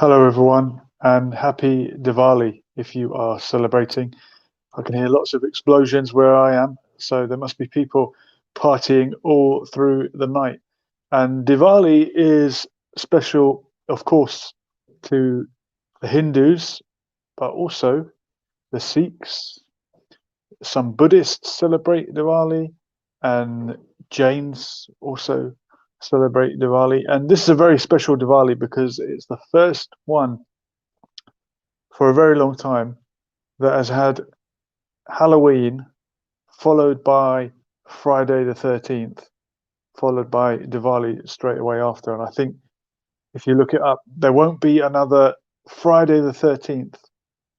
Hello, everyone, and happy Diwali if you are celebrating. I can hear lots of explosions where I am, so there must be people partying all through the night. And Diwali is special, of course, to the Hindus, but also the Sikhs. Some Buddhists celebrate Diwali, and Jains also celebrate Diwali. And this is a very special Diwali because it's the first one for a very long time that has had Halloween followed by Friday the 13th, followed by Diwali straight away after. And I think if you look it up, there won't be another Friday the 13th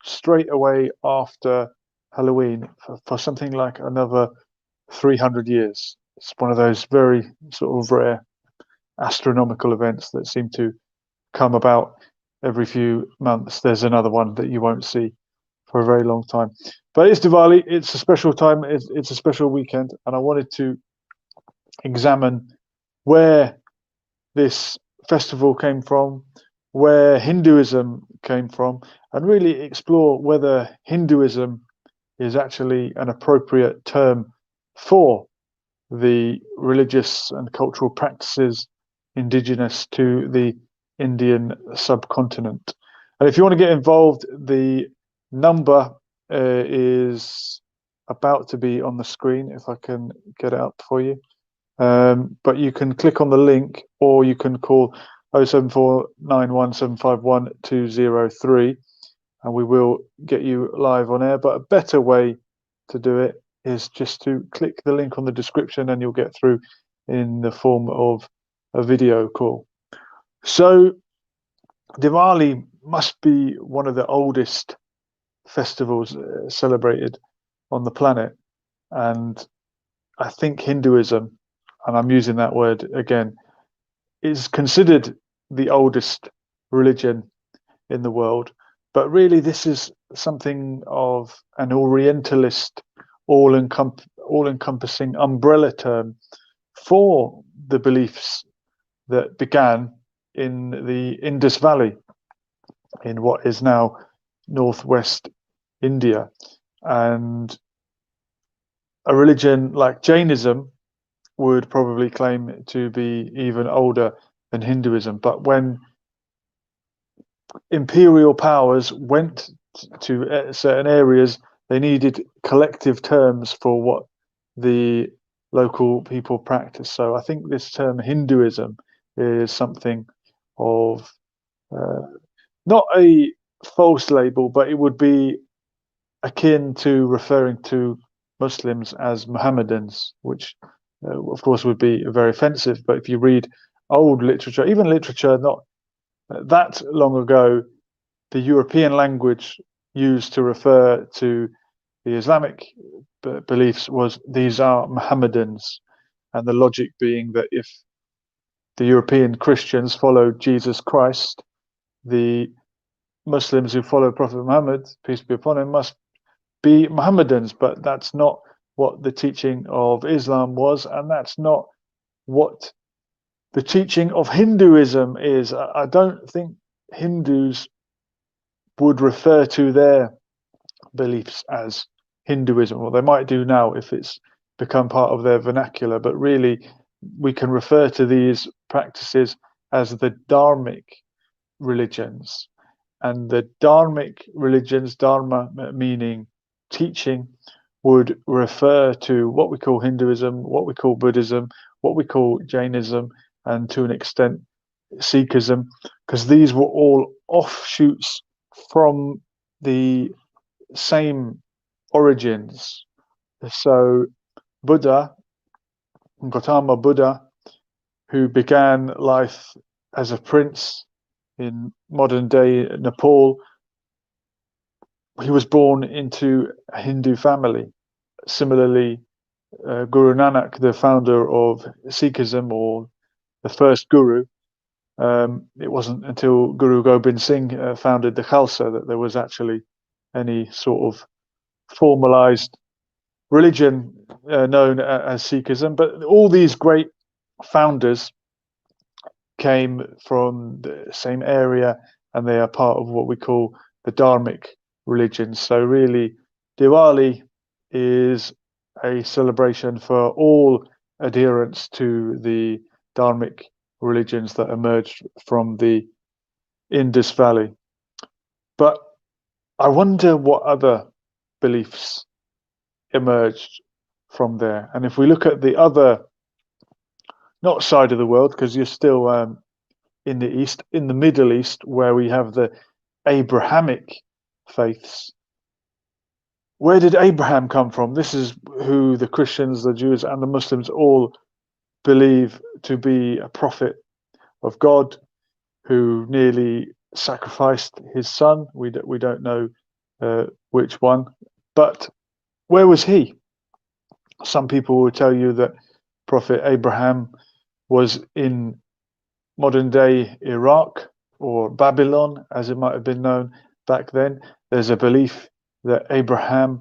straight away after Halloween for something like another 300 years. It's one of those very sort of rare astronomical events that seem to come about every few months. There's another one that you won't see for a very long time. But it's Diwali, it's a special time, it's a special weekend, and I wanted to examine where this festival came from, where Hinduism came from, and really explore whether Hinduism is actually an appropriate term for the religious and cultural practices indigenous to the Indian subcontinent. And if you want to get involved, the number is about to be on the screen if I can get it up for you. But you can click on the link or you can call 07491751203 and we will get you live on air. But a better way to do it is just to click the link on the description and you'll get through in the form of a video call. So Diwali must be one of the oldest festivals celebrated on the planet, and I think Hinduism, and I'm using that word again, is considered the oldest religion in the world. But really this is something of an Orientalist, all-encompassing umbrella term for the beliefs that began in the Indus Valley in what is now northwest India. And a religion like Jainism would probably claim to be even older than Hinduism. But when imperial powers went to certain areas, they needed collective terms for what the local people practice. So I think this term Hinduism is something of not a false label, but it would be akin to referring to Muslims as Mohammedans, which of course would be very offensive. But if you read old literature, even literature not that long ago, the European language used to refer to the Islamic beliefs was these are Mohammedans, and the logic being that if the European Christians followed Jesus Christ, the Muslims who follow Prophet Muhammad, peace be upon him, must be Mohammedans. But that's not what the teaching of Islam was, and that's not what the teaching of Hinduism is. I don't think Hindus would refer to their beliefs as Hinduism, or they might do now if it's become part of their vernacular, but really we can refer to these practices as the Dharmic religions. And the Dharmic religions, Dharma meaning teaching, would refer to what we call Hinduism, what we call Buddhism, what we call Jainism, and to an extent Sikhism, because these were all offshoots from the same origins. So Buddha, Gautama Buddha, who began life as a prince in modern day Nepal, he was born into a Hindu family. Similarly, Guru Nanak, the founder of Sikhism, or the first guru, it wasn't until Guru Gobind Singh founded the Khalsa that there was actually any sort of formalized religion known as Sikhism. But all these great founders came from the same area and they are part of what we call the Dharmic religions. So really, Diwali is a celebration for all adherents to the Dharmic religions that emerged from the Indus Valley. But I wonder what other beliefs emerged from there. And if we look at the other, not side of the world, because you're still in the East, in the Middle East, where we have the Abrahamic faiths. Where did Abraham come from? This is who the Christians, the Jews, and the Muslims all believe to be a prophet of God who nearly sacrificed his son. We don't know which one, but where was he? Some people will tell you that Prophet Abraham was in modern day Iraq or Babylon, as it might have been known back then. There's a belief that Abraham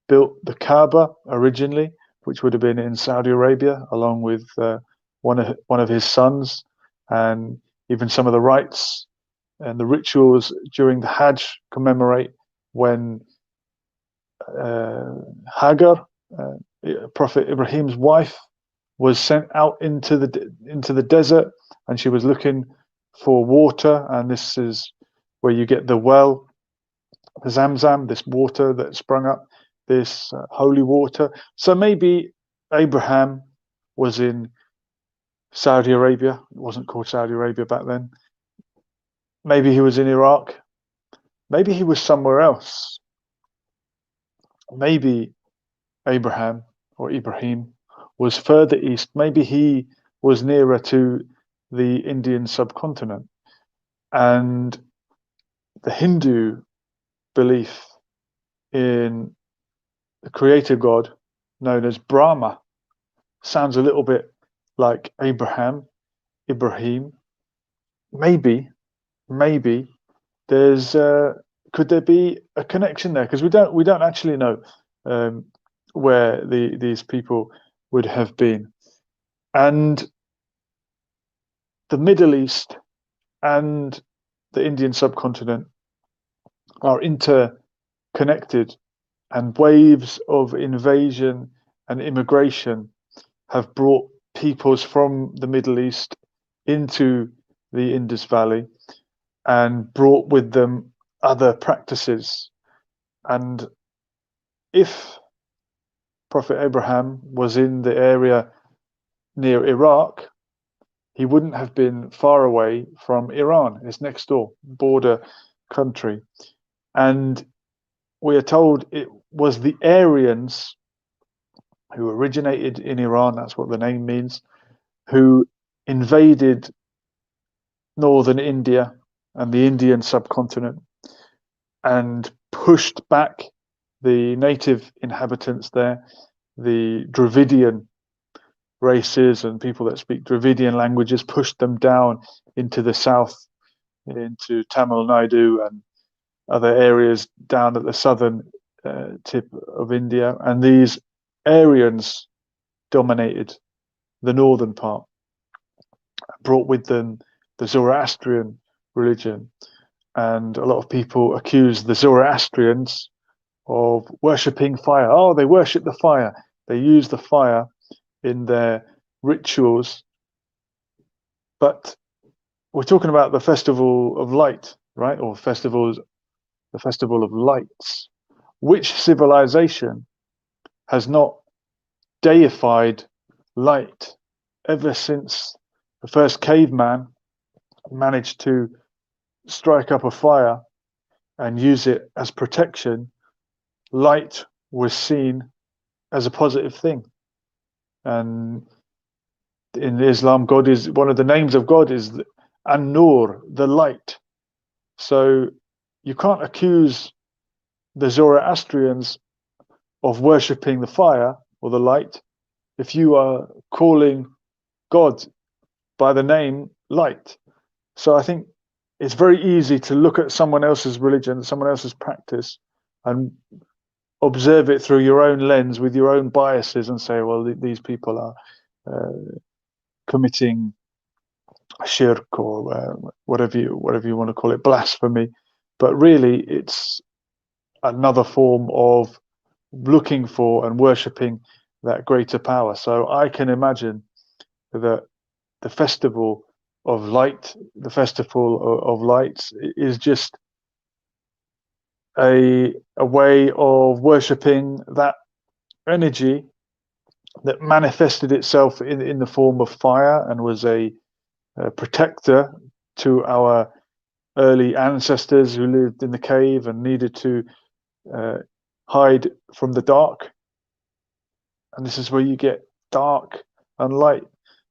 built the Kaaba originally, which would have been in Saudi Arabia, along with one of his sons, and even some of the rites and the rituals during the Hajj commemorate when Hagar, Prophet Ibrahim's wife, was sent out into the desert, and she was looking for water, and this is where you get the well, the Zamzam, this water that sprung up, this holy water. So maybe Abraham was in Saudi Arabia. It wasn't called Saudi Arabia back then. Maybe he was in Iraq. Maybe he was somewhere else. Maybe Abraham or Ibrahim was further east. Maybe he was nearer to the Indian subcontinent. And the Hindu belief in the creator god known as Brahma sounds a little bit like Ibrahim. Maybe there's could there be a connection there? Because we don't actually know where these people would have been. And the Middle East and the Indian subcontinent are interconnected, and waves of invasion and immigration have brought peoples from the Middle East into the Indus Valley and brought with them other practices. And if Prophet Abraham was in the area near Iraq, he wouldn't have been far away from Iran, his next door border country. And we are told it was the Aryans who originated in Iran, that's what the name means, who invaded northern India and the Indian subcontinent and pushed back the native inhabitants there, the Dravidian races and people that speak Dravidian languages, pushed them down into the south, into Tamil Nadu and other areas down at the southern tip of India. And these Aryans dominated the northern part, brought with them the Zoroastrian religion. And a lot of people accuse the Zoroastrians of worshipping fire. Oh, they worship the fire. They use the fire in their rituals. But we're talking about the festival of light, right? Or the festival of lights. Which civilization has not deified light? Ever since the first caveman managed to strike up a fire and use it as protection, light was seen as a positive thing. And in Islam, God is one of the names of God is An-Nur, the light. So you can't accuse the Zoroastrians of worshipping the fire or the light if you are calling God by the name light. So I think it's very easy to look at someone else's religion, someone else's practice, and observe it through your own lens with your own biases and say, well, these people are committing shirk or whatever you want to call it, blasphemy. But really, it's another form of looking for and worshipping that greater power. So I can imagine that the festival of light, the festival of lights, is just a way of worshipping that energy that manifested itself in the form of fire and was a protector to our early ancestors who lived in the cave and needed to hide from the dark. And this is where you get dark and light.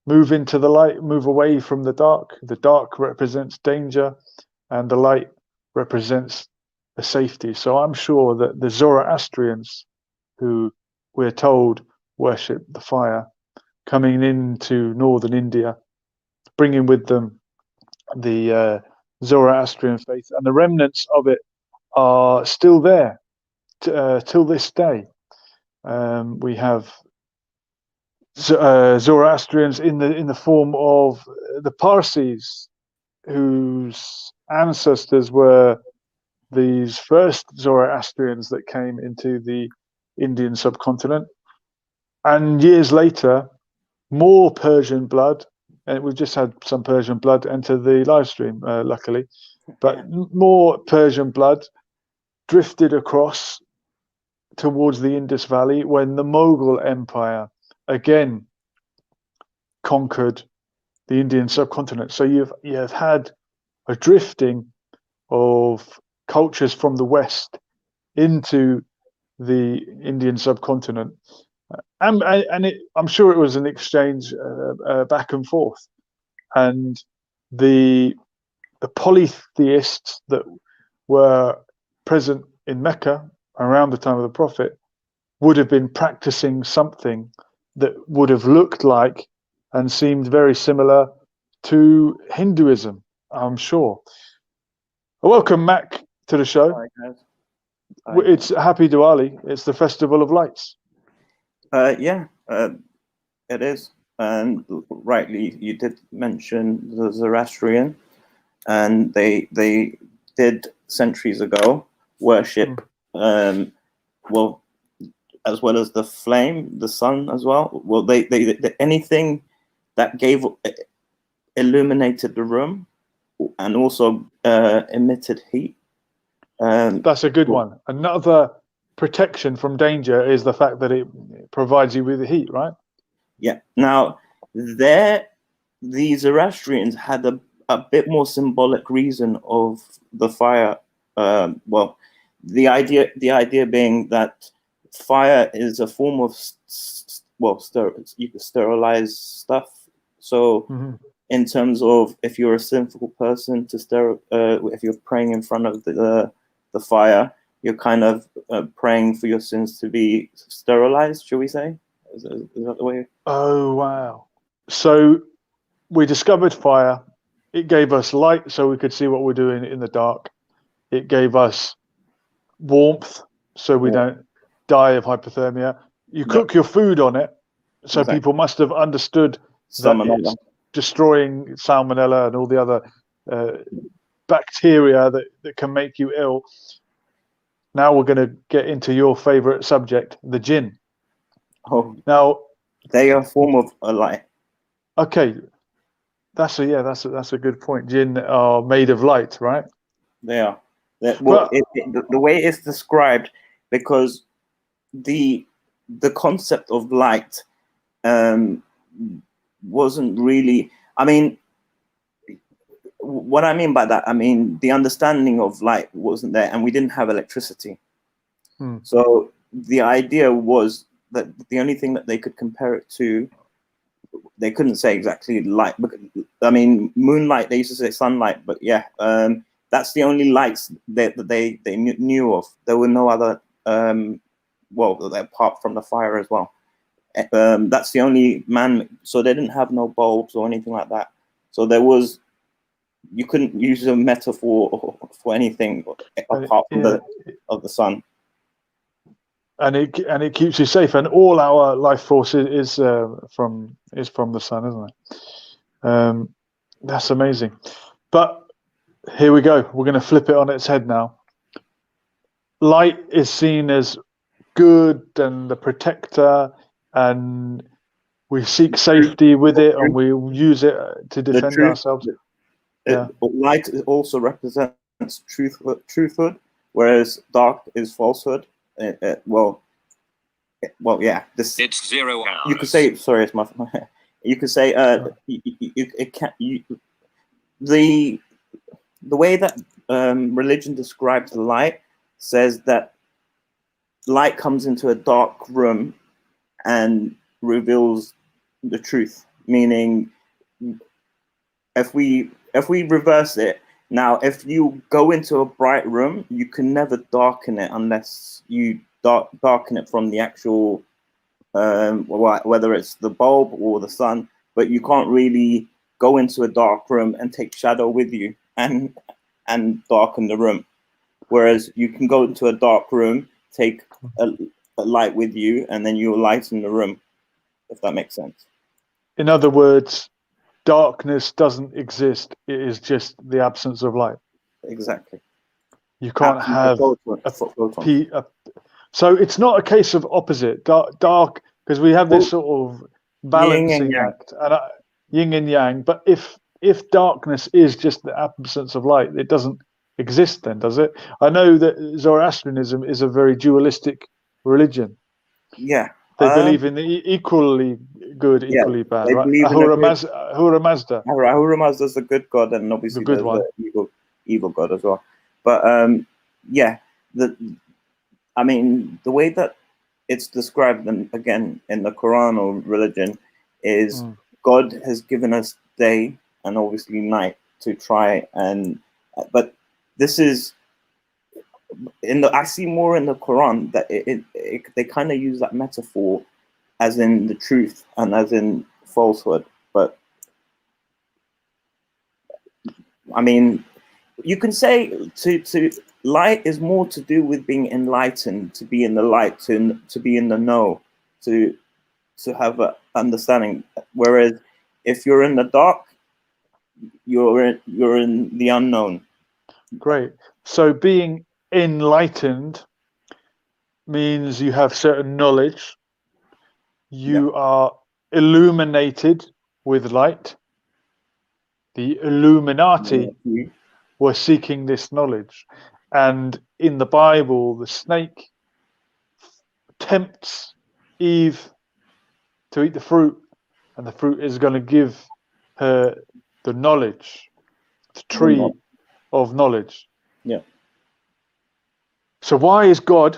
Move into the light, move away from the dark. The dark represents danger and the light represents the safety. So I'm sure that the Zoroastrians, who we're told worship the fire, coming into northern India, bringing with them the Zoroastrian faith, and the remnants of it are still there till this day. We have Zoroastrians in the form of the Parsis, whose ancestors were these first Zoroastrians that came into the Indian subcontinent, and years later, more Persian blood. And we've just had some Persian blood enter the live stream, luckily, but more Persian blood drifted across towards the Indus Valley when the Mughal Empire again conquered the Indian subcontinent. So you've had a drifting of cultures from the West into the Indian subcontinent, and I'm sure it was an exchange back and forth, and the polytheists that were present in Mecca around the time of the Prophet would have been practicing something that would have looked like and seemed very similar to Hinduism, I'm sure. Welcome, Mac, to the show. Hi, guys. It's Happy Diwali. It's the Festival of Lights. It is. And rightly, you did mention the Zoroastrian, and they did centuries ago worship, well, as well as the flame, the sun as well. Well, they anything that illuminated the room and also emitted heat. That's a good one. Another protection from danger is the fact that it provides you with the heat, right? Yeah. Now, the Zoroastrians had a bit more symbolic reason of the fire. Well, the idea being that fire is a form of you could sterilize stuff. So, in terms of if you're a sinful person, if you're praying in front of the fire, you're kind of praying for your sins to be sterilized, shall we say? Is that the way? Oh, wow. So we discovered fire. It gave us light so we could see what we're doing in the dark. It gave us warmth so we don't die of hypothermia. You cook your food on it, so people must have understood that it's destroying salmonella and all the other bacteria that can make you ill. Now we're going to get into your favorite subject, the jinn. Oh, now they are a form of a light. Okay, that's a good point. Jinn are made of light, right? They are. The way it's described, because the concept of light wasn't really. I mean, what I mean by that, I mean the understanding of light wasn't there, and we didn't have electricity. So the idea was that the only thing that they could compare it to, they couldn't say exactly light. I mean, moonlight, they used to say sunlight, but yeah, that's the only lights that they knew of. There were no other, apart from the fire as well. That's the only so they didn't have no bulbs or anything like that. So you couldn't use a metaphor for anything apart from of the sun. And it keeps you safe, and all our life force is from the sun, isn't it? That's amazing. But here we go. We're going to flip it on its head now. Light is seen as good and the protector, and we seek safety with it, and we use it to defend ourselves. Light also represents truthhood, whereas dark is falsehood. Well, yeah. It's 0 hours. You could say, sorry, it's my. You could say, the way that religion describes light says that light comes into a dark room and reveals the truth. Meaning, if we reverse it now, if you go into a bright room, you can never darken it unless you darken it from the actual, whether it's the bulb or the sun. But you can't really go into a dark room and take shadow with you and darken the room. Whereas you can go into a dark room, take a light with you, and then you'll lighten the room, if that makes sense. In other words, darkness doesn't exist. It is just the absence of light. Exactly. You can't have so it's not a case of opposite dark, because we have this sort of balancing act, and yin and yang. But if darkness is just the absence of light, it doesn't exist then, does it? I know that Zoroastrianism is a very dualistic religion. Yeah. They believe in the equally good, equally bad, right? Ahura Mazda. Ahura Mazda is a good god, and obviously there's the evil god as well. But the way that it's described, again in the Quran or religion, is God has given us day and obviously night to try and. But this is I see more in the Quran that they kind of use that metaphor as in the truth and as in falsehood. But I mean, you can say to light is more to do with being enlightened, to be in the light, to be in the know, to have an understanding. Whereas if you're in the dark, you're in the unknown. Great. So being enlightened means you have certain knowledge. You are illuminated with light. The Illuminati were seeking this knowledge. And in the Bible, the snake tempts Eve to eat the fruit, and the fruit is going to give her the knowledge, the tree of knowledge. Yeah. So why is God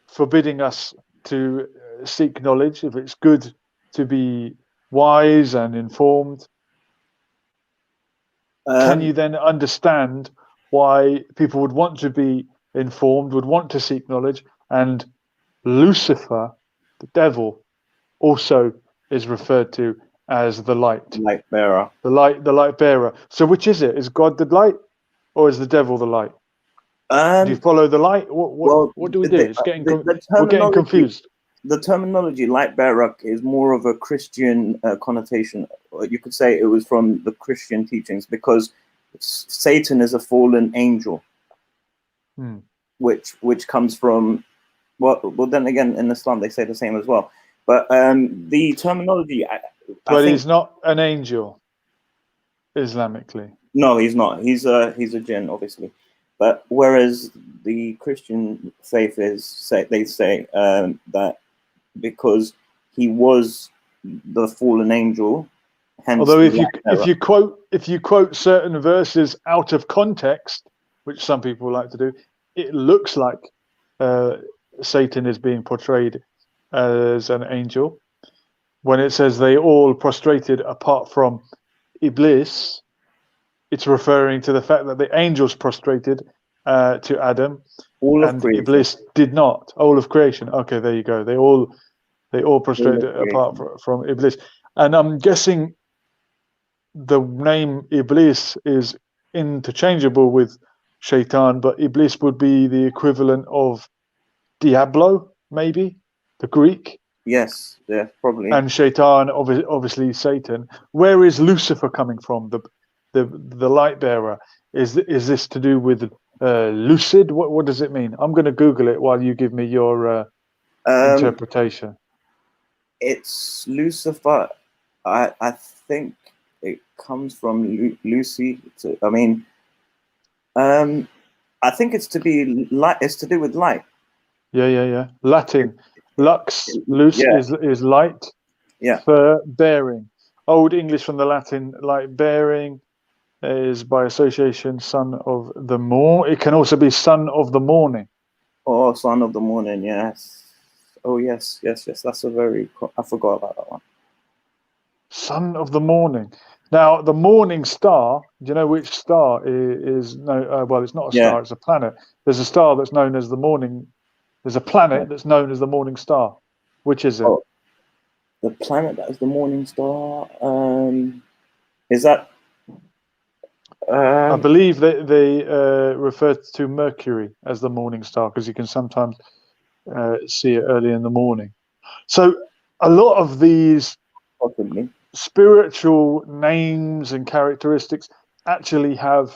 forbidding us to seek knowledge if it's good to be wise and informed? Can you then understand why people would want to be informed, would want to seek knowledge? And Lucifer, the devil, also is referred to as the light bearer. The light bearer. So which is it? Is God the light, or is the devil the light? Do you follow the light? What do we do? We're getting confused. The terminology light bearer is more of a Christian connotation. You could say it was from the Christian teachings, because Satan is a fallen angel, which comes from well. Then again, in Islam they say the same as well. But the terminology. But he's not an angel, Islamically. No, he's not. He's a jinn, obviously. But whereas the Christian faith they say that because he was the fallen angel. Hence, although if you quote certain verses out of context, which some people like to do, it looks like Satan is being portrayed as an angel. When it says they all prostrated apart from Iblis, it's referring to the fact that the angels prostrated to Adam, and Iblis did not. All of creation. Okay, there you go. They all prostrated apart from Iblis. And I'm guessing the name Iblis is interchangeable with Shaitan, but Iblis would be the equivalent of Diablo, maybe, the Greek. Yes, yeah, probably. And Shaitan, obviously Satan. Where is Lucifer coming from? The light bearer. Is this to do with lucid? What does it mean? I'm going to Google it while you give me your interpretation. It's Lucifer. I think it comes from Lucy. I mean, I think it's to be light. It's to do with light. Yeah. Latin, lux, luce is light. Yeah. For bearing. Old English from the Latin, light bearing, is by association son of the morning. It can also be son of the morning. Oh, son of the morning. Yes. Oh, yes. That's a very. I forgot about that one. Son of the morning. Now, the morning star. Do you know which star is? No. Well, it's not a star. It's a planet. There's a star that's known as the morning. There's a planet that's known as the morning star. Which is it? Oh, the planet that is the morning star. Is that? I believe they refer to Mercury as the morning star because you can sometimes see it early in the morning. So a lot of these spiritual names and characteristics actually have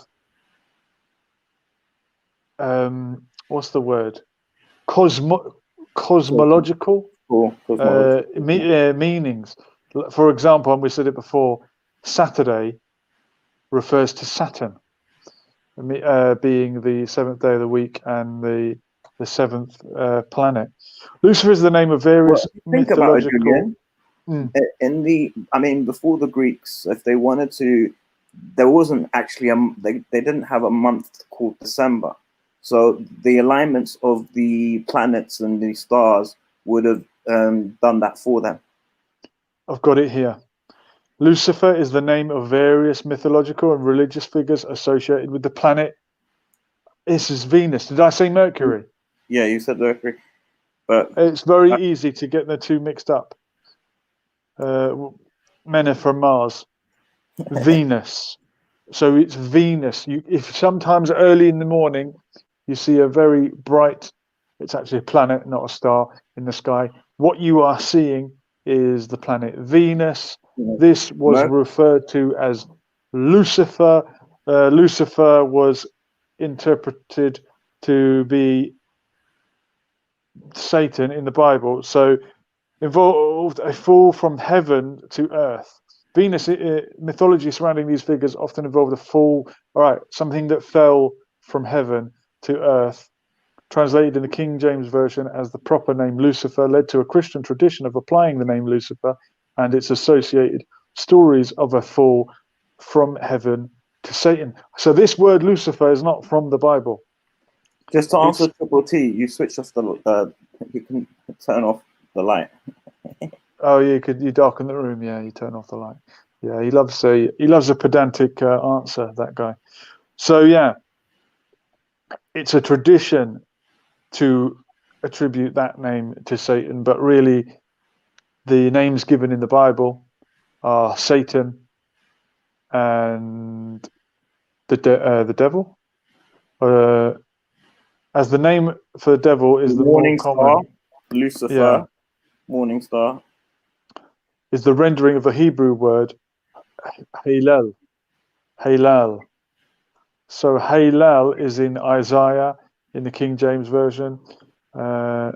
what's the word? Cosmological meanings. For example, and we said it before, Saturday refers to Saturn, being the seventh day of the week and the seventh planet. Lucifer is the name of various mythological. In the, I mean, before the Greeks, if they wanted to, there wasn't actually they didn't have a month called December, so the alignments of the planets and the stars would have done that for them. I've got it here. Lucifer is the name of various mythological and religious figures associated with the planet. This is Venus. Did I say Mercury? Yeah, you said Mercury. But it's very easy to get the two mixed up. Men are from Mars. Venus. So it's Venus. If sometimes early in the morning you see a very bright, it's actually a planet, not a star, in the sky, what you are seeing is the planet Venus. This was referred to as Lucifer. Lucifer was interpreted to be Satan in the Bible. So involved a fall from heaven to earth. Venus mythology surrounding these figures often involved a fall, something that fell from heaven to earth. Translated in the King James Version as the proper name Lucifer, led to a Christian tradition of applying the name Lucifer and its associated stories of a fall from heaven to Satan. So this word Lucifer is not from the Bible. Just to answer Triple T, you switch off you can turn off the light. Oh, you darken the room. Yeah, you turn off the light. Yeah, he loves a pedantic answer, that guy. So yeah, it's a tradition to attribute that name to Satan, but really the names given in the Bible are Satan and the devil. As the name for the devil is the morning more common. Star, Lucifer, morning star. Is the rendering of the Hebrew word Halal. Halal. So Halal is in Isaiah in the King James Version, and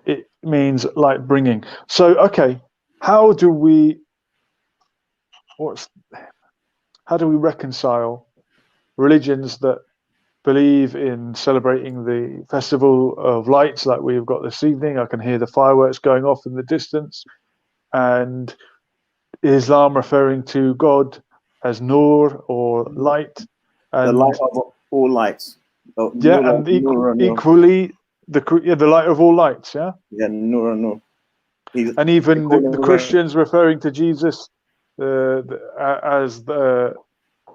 it means light bringing. So okay, how do we reconcile religions that believe in celebrating the festival of lights like we've got this evening? I can hear the fireworks going off in the distance, and Islam referring to God as Nur or light, and the light of all lights. Equally the light of all lights. Yeah, Nur. And even the Christians referring to Jesus as the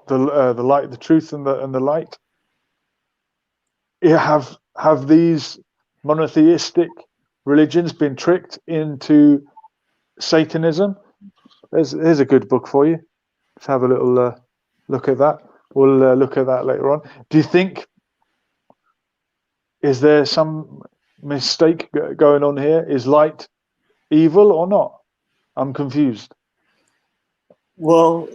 light, the truth, and the light. Have these monotheistic religions been tricked into Satanism? Here's a good book for you. Let's have a little look at that. We'll look at that later on. Do you think, is there some mistake going on here? Is light evil or not? I'm confused. Well,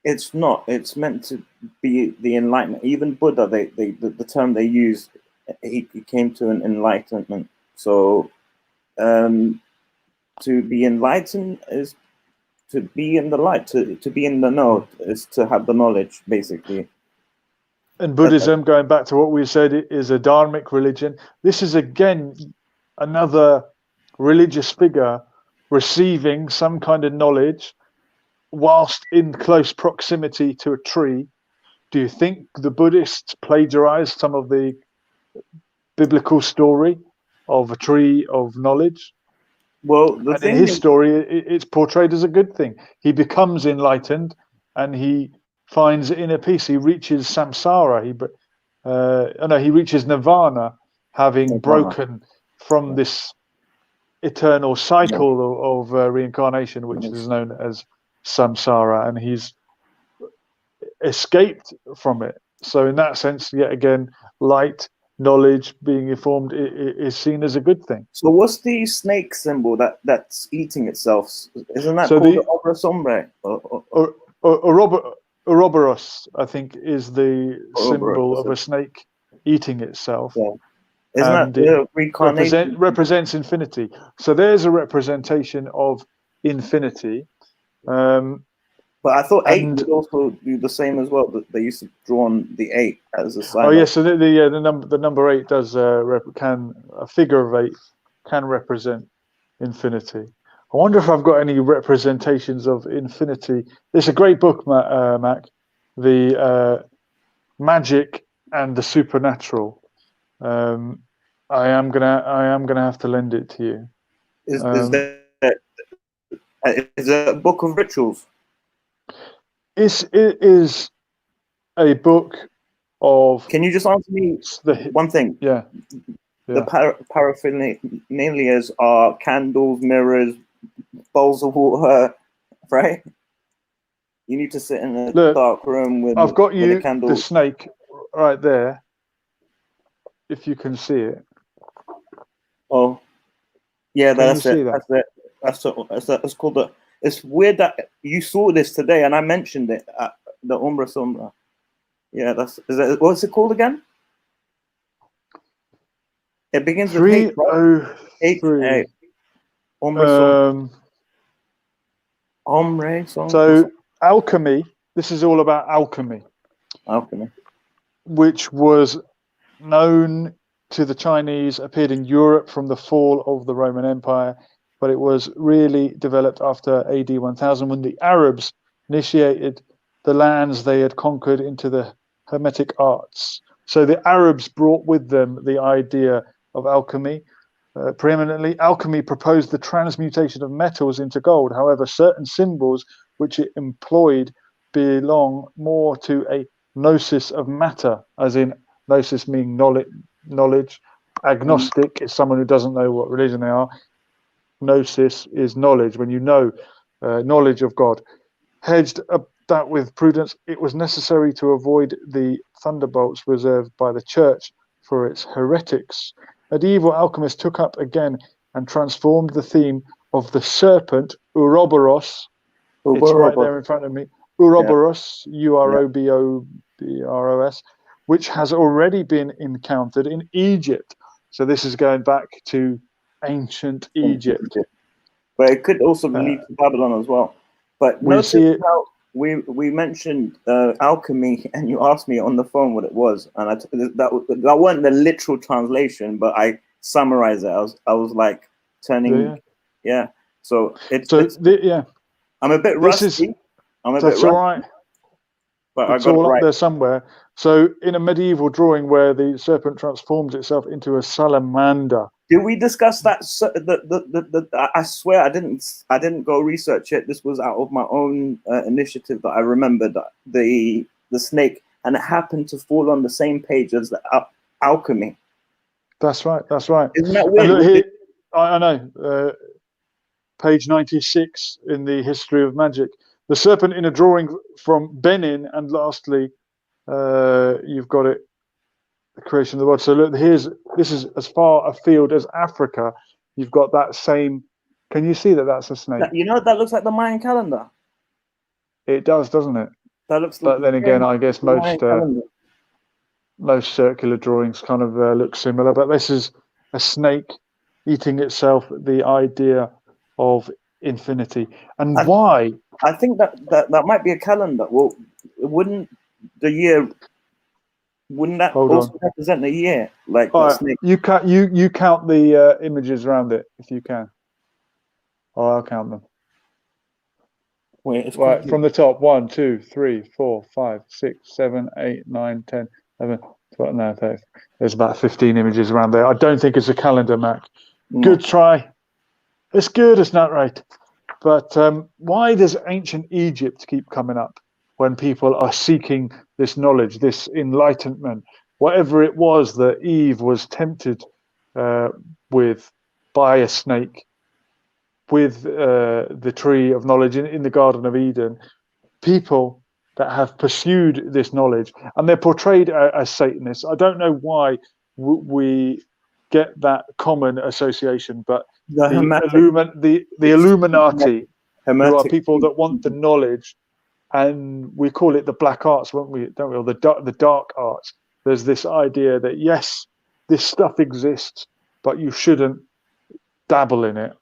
it's not. It's meant to be the enlightenment. Even Buddha, the term they use, he came to an enlightenment. So, to be enlightened is to be in the light. To be in the know is to have the knowledge, basically. And Buddhism, going back to what we said, it is a Dharmic religion. This is again another religious figure receiving some kind of knowledge whilst in close proximity to a tree. Do you think the Buddhists plagiarized some of the biblical story of a tree of knowledge? Well, the and thing in his is, story, it's portrayed as a good thing. He becomes enlightened, and he finds inner peace. He reaches samsara. He reaches nirvana, having broken from this eternal cycle of reincarnation, which is known as samsara, and he's escaped from it. So in that sense, yet again, light, knowledge, being informed is seen as a good thing. So what's the snake symbol that's eating itself? Isn't that So called the obra sombre? Ouroboros, I think, is the symbol of a snake eating itself. Yeah. Isn't that the reincarnation? Represents infinity. So there's a representation of infinity. But I thought 8 would also do the same as well. They used to draw on the 8 as a sign. Oh yes, so the number 8 does a figure of 8 can represent infinity. I wonder if I've got any representations of infinity. It's a great book, Mac. The Magic and the Supernatural. I am gonna have to lend it to you. Is there a book of rituals? It is a book of. Can you just answer me one thing? Yeah. The paraphernalias are candles, mirrors, bowls of water, right? You need to sit in a dark room with. I've got you a candle. The snake right there. If you can see it. Oh, yeah, that's it. That? That's called the. It's weird that you saw this today, and I mentioned it at the Umbra Sombra. Yeah, what's it called again? It begins with H, right? H. Umbra Sombra. Ombre song. So alchemy. This is all about alchemy. Alchemy, which was known to the Chinese, appeared in Europe from the fall of the Roman Empire, but it was really developed after AD 1000 when the Arabs initiated the lands they had conquered into the Hermetic arts. So the Arabs brought with them the idea of alchemy. Preeminently, alchemy proposed the transmutation of metals into gold. However, certain symbols which it employed belong more to a gnosis of matter, as in gnosis meaning knowledge. Agnostic is someone who doesn't know what religion they are. Gnosis is knowledge, when you know knowledge of God. Hedged that with prudence, it was necessary to avoid the thunderbolts reserved by the church for its heretics. Medieval alchemists took up again and transformed the theme of the serpent, Ouroboros. It's right there in front of me. Ouroboros, Urobobros, which has already been encountered in Egypt. So this is going back to ancient Egypt. But it could also lead to Babylon as well. But notice how we mentioned alchemy, and you asked me on the phone what it was, and that wasn't the literal translation, but I summarized it. I was like turning, So I'm a bit rusty. That's all right. But it's all up there somewhere. So in a medieval drawing where the serpent transforms itself into a salamander. Did we discuss that? I swear I didn't go research it. This was out of my own initiative that I remembered the snake, and it happened to fall on the same page as the alchemy. That's right. That's right. Isn't that weird? Look here, I know. Page 96 in the History of Magic. The serpent in a drawing from Benin, and lastly, you've got it the creation of the world. So look, this is as far afield as Africa. You've got that same. Can you see that that's a snake? You know, that looks like the Mayan calendar. It does, doesn't it? That looks. But then again, I guess Mayan calendar. most circular drawings kind of look similar. But this is a snake eating itself. The idea of infinity and why. I think that might be a calendar. Well, wouldn't the year? Wouldn't that also represent the year? Like the snake? You count the images around it if you can. Oh, I'll count them. Wait, it's right from the top. 1, 2, 3, 4, 5, 6, 7, 8, 9, 10, 11, 12. No, there's about 15 images around there. I don't think it's a calendar, Mac. No. Good try. It's good. It's not right. But why does ancient Egypt keep coming up when people are seeking this knowledge, this enlightenment, whatever it was that Eve was tempted with by a snake, with the tree of knowledge in the Garden of Eden? People that have pursued this knowledge, and they're portrayed as Satanists. I don't know why we get that common association, but the Illuminati, who are people that want the knowledge, and we call it the black arts, don't we? Or the dark arts. There's this idea that yes, this stuff exists, but you shouldn't dabble in it.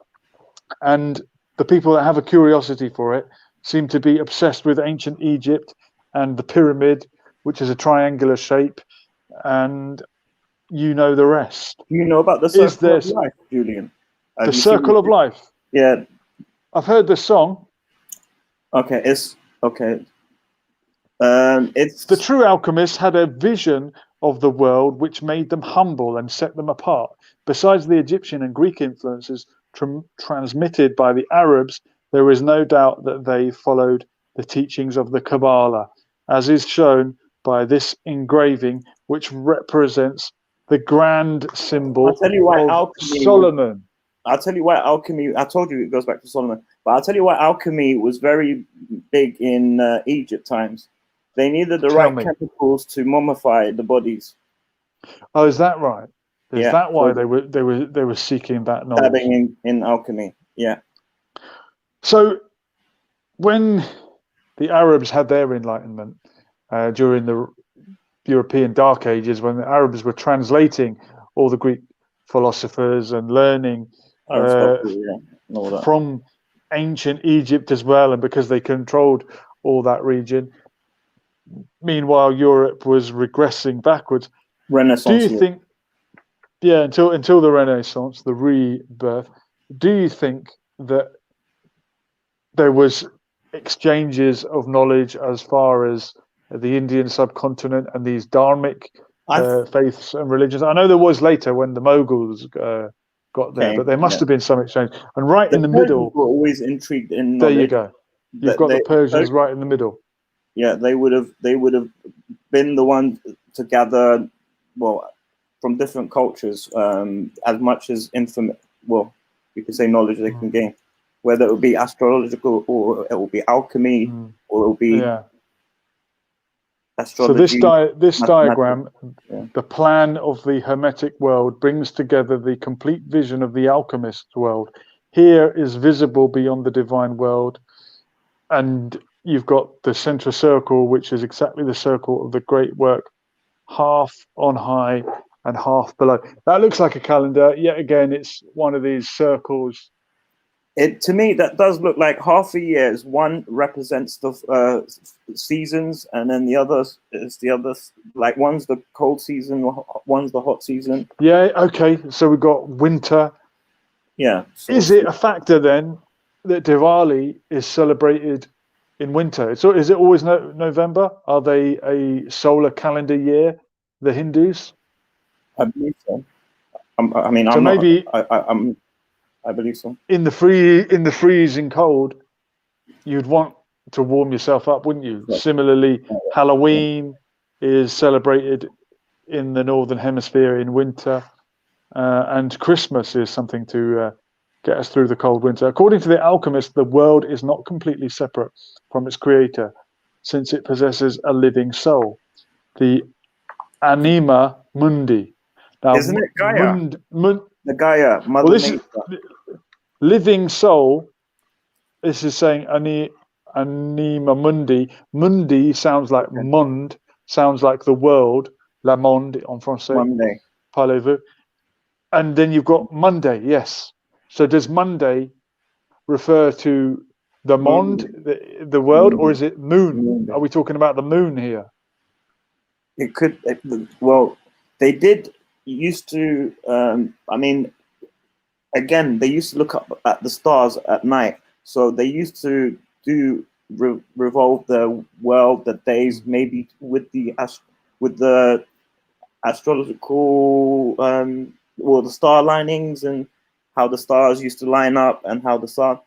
And the people that have a curiosity for it seem to be obsessed with ancient Egypt and the pyramid, which is a triangular shape, and you know the rest. You know about the circle of life, Julian? The circle of life. Yeah, I've heard the song. Okay, it's okay. It's the true alchemists had a vision of the world which made them humble and set them apart. Besides the Egyptian and Greek influences transmitted by the Arabs, there is no doubt that they followed the teachings of the Kabbalah, as is shown by this engraving, which represents the grand symbol of Solomon. I'll tell you why alchemy, I told you it goes back to Solomon, but I'll tell you why alchemy was very big in Egypt times. They needed the right chemicals to mummify the bodies. Oh, is that right? Is that why they were seeking that knowledge? Dabbing in alchemy, yeah. So when the Arabs had their enlightenment during the European Dark Ages, when the Arabs were translating all the Greek philosophers and learning from ancient Egypt as well, and because they controlled all that region, meanwhile Europe was regressing backwards. Renaissance. Do you think? Yeah, until the Renaissance, the rebirth. Do you think that there was exchanges of knowledge as far as the Indian subcontinent and these Dharmic faiths and religions? I know there was later when the Mughals got there, but there must have been some exchange. And right in the middle, were always intrigued in knowledge. There you go. You've got the Persians right in the middle. Yeah, they would have been the ones to gather, from different cultures, as much as you could say knowledge they can gain, whether it would be astrological or it will be alchemy or it will be astrology. So this diagram, the plan of the Hermetic world, brings together the complete vision of the alchemist's world. Here is visible beyond the divine world, and you've got the center circle, which is exactly the circle of the great work, half on high and half below. That looks like a calendar. Yet again, it's one of these circles. To me, that does look like half a year. One represents the seasons, and then the other is the other. Like one's the cold season, one's the hot season. Yeah. Okay. So we've got winter. Yeah. So is it a factor then that Diwali is celebrated in winter? So is it always November? Are they a solar calendar year, the Hindus? I believe so. I believe so. In the freezing cold, you'd want to warm yourself up, wouldn't you? Yeah. Similarly, Halloween is celebrated in the northern hemisphere in winter, and Christmas is something to get us through the cold winter. According to the alchemist, the world is not completely separate from its creator, since it possesses a living soul. The anima Mundi. Now, Isn't it Gaia? The Gaia, Mother well, this Nature. is living soul. This is saying anima mundi. Mundi sounds like monde, sounds like the world. La monde en français. Monday. Parlez-vous. And then you've got Monday, yes. So does Monday refer to the monde, the world, or is it moon? Are we talking about the moon here? It could, well, they did used to, I mean, again, they used to look up at the stars at night. So they used to revolve the world, the days, maybe with the astrological, well, the star linings and how the stars used to line up and how the sun.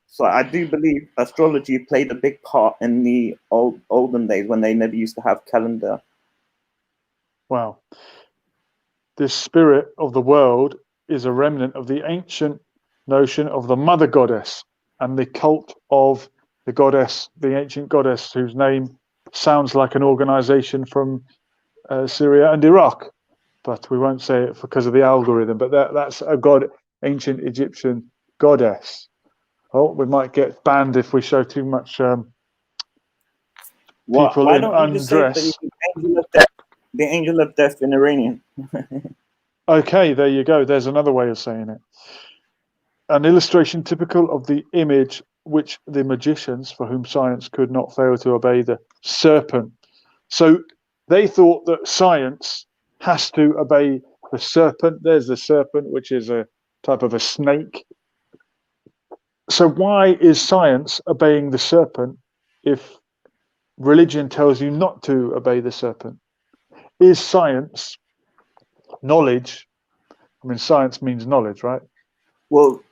So I do believe astrology played a big part in the olden days when they never used to have calendar. Wow. This spirit of the world is a remnant of the ancient notion of the mother goddess and the cult of the goddess, the ancient goddess, whose name sounds like an organization from Syria and Iraq, but we won't say it because of the algorithm. But that's a ancient Egyptian goddess. Oh, we might get banned if we show too much people Why in don't you just say the angel of death in Iranian? Okay, there you go. There's another way of saying it. An illustration typical of the image which the magicians, for whom science could not fail to obey, the serpent. So they thought that science has to obey the serpent. There's the serpent, which is a type of a snake. So why is science obeying the serpent if religion tells you not to obey the serpent? Is science knowledge? I mean, science means knowledge, right? Well,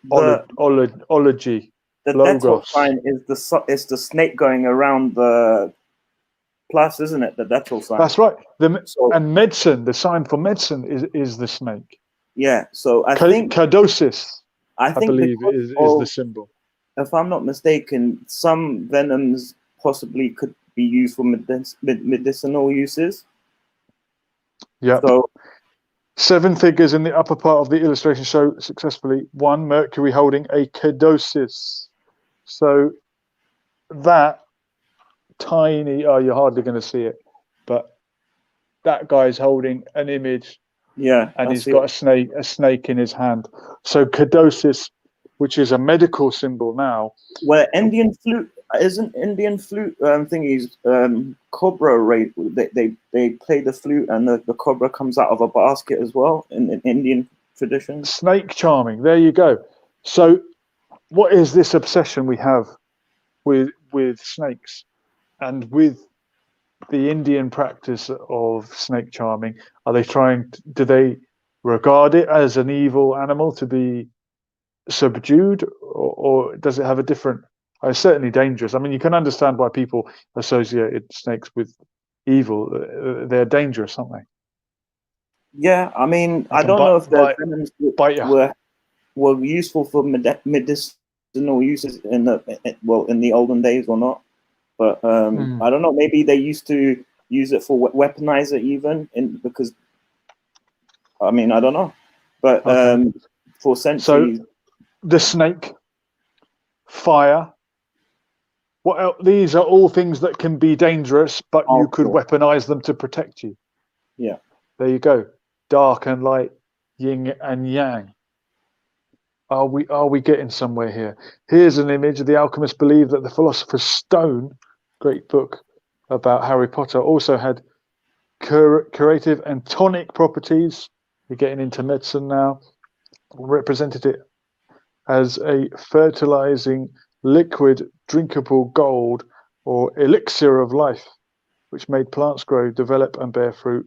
ology. The Dettol sign is the snake going around the plus, isn't it? The Dettol sign. That's right. And medicine, the sign for medicine is the snake. Yeah. So I think Cardosis, I think believe, is the symbol. If I'm not mistaken, some venoms possibly could be used for medicinal uses. Yeah. So 7 figures in the upper part of the illustration show successfully 1 Mercury holding a cadosis. So that tiny, you're hardly going to see it, but that guy's holding an image. Yeah. And he's got a snake in his hand. So cadosis, which is a medical symbol now. Well, Indian flute isn't Indian flute thingies cobra rate. They play the flute and the cobra comes out of a basket as well in Indian tradition. Snake charming. There you go. So, what is this obsession we have with snakes and with the Indian practice of snake charming? Are they do they regard it as an evil animal to be subdued, or does it have a different? It's certainly dangerous. I mean, you can understand why people associated snakes with evil. They're dangerous, aren't they? Yeah, I mean, I don't know if the venoms were useful for medicinal uses in the olden days or not. But I don't know. Maybe they used to use it for weaponize it even, because I mean, I don't know. But for centuries. So the snake, fire. What else? These are all things that can be dangerous, but you could weaponize them to protect you. Yeah. There you go. Dark and light, yin and yang. Are we getting somewhere here? Here's an image. The alchemists believed that the philosopher's stone, great book about Harry Potter, also had curative and tonic properties. You're getting into medicine now. Represented it as a fertilizing liquid drinkable gold or elixir of life, which made plants grow, develop and bear fruit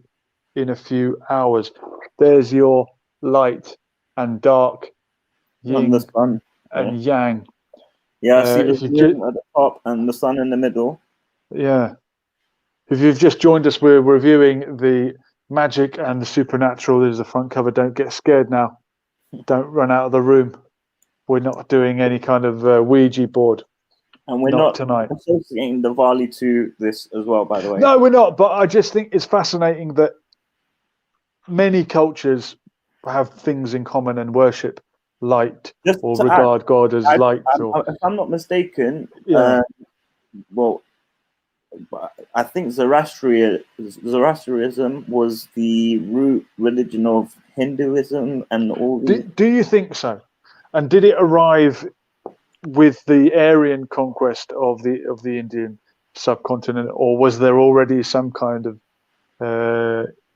in a few hours. There's your light and dark, yin the sun and yang. Yeah, see the moon at the top and the sun in the middle. Yeah. If you've just joined us, we're reviewing the magic and the supernatural. There's the front cover. Don't get scared now. Don't run out of the room. We're not doing any kind of Ouija board. And we're not tonight associating Diwali to this as well, by the way. No, we're not. But I just think it's fascinating that many cultures have things in common and worship light Just or to add, regard God as light. Or if I'm not mistaken, yeah, well, I think Zoroastrianism was the root religion of Hinduism and all these. do you think so? And did it arrive with the Aryan conquest of the Indian subcontinent, or was there already some kind of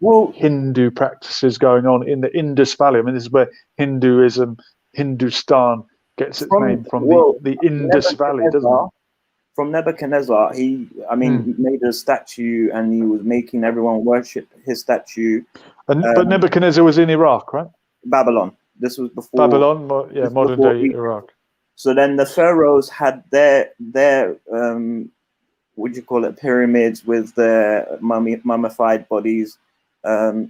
Well, Hindu practices going on in the Indus Valley? I mean, this is where Hindustan gets its name from the Indus Valley, doesn't it? From Nebuchadnezzar, he, I mean, made a statue and he was making everyone worship his statue. But Nebuchadnezzar was in Iraq, right? Babylon. This was before Babylon, modern day Iraq. So then the pharaohs had their what do you call it, pyramids with their mummified bodies. But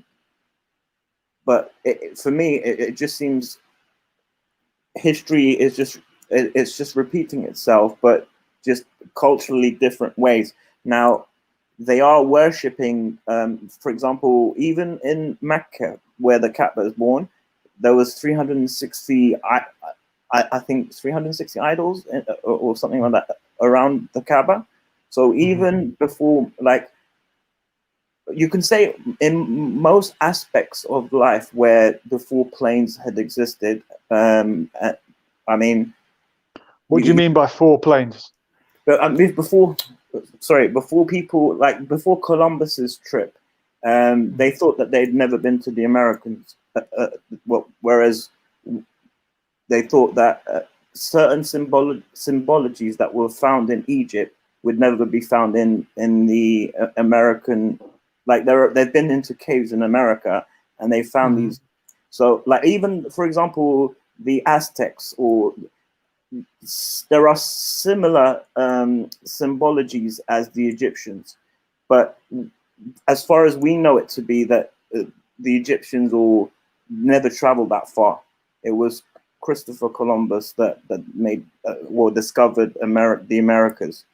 for me, it just seems history is it's just repeating itself, but just culturally different ways. Now, they are worshipping, for example, even in Mecca, where the Kaaba is born, there was 360, I think 360 idols or something like that around the Kaaba. So even before, like, you can say in most aspects of life where the four planes had existed, I mean, what do you mean by four planes? Before people, like before Columbus's trip, they thought that they'd never been to the Americans. Whereas they thought that certain symbologies that were found in Egypt would never be found in the American. Like they've been into caves in America and they found these. So like even for example the Aztecs, or there are similar symbologies as the Egyptians, but as far as we know it to be, that the Egyptians or never traveled that far. It was Christopher Columbus that made discovered the Americas.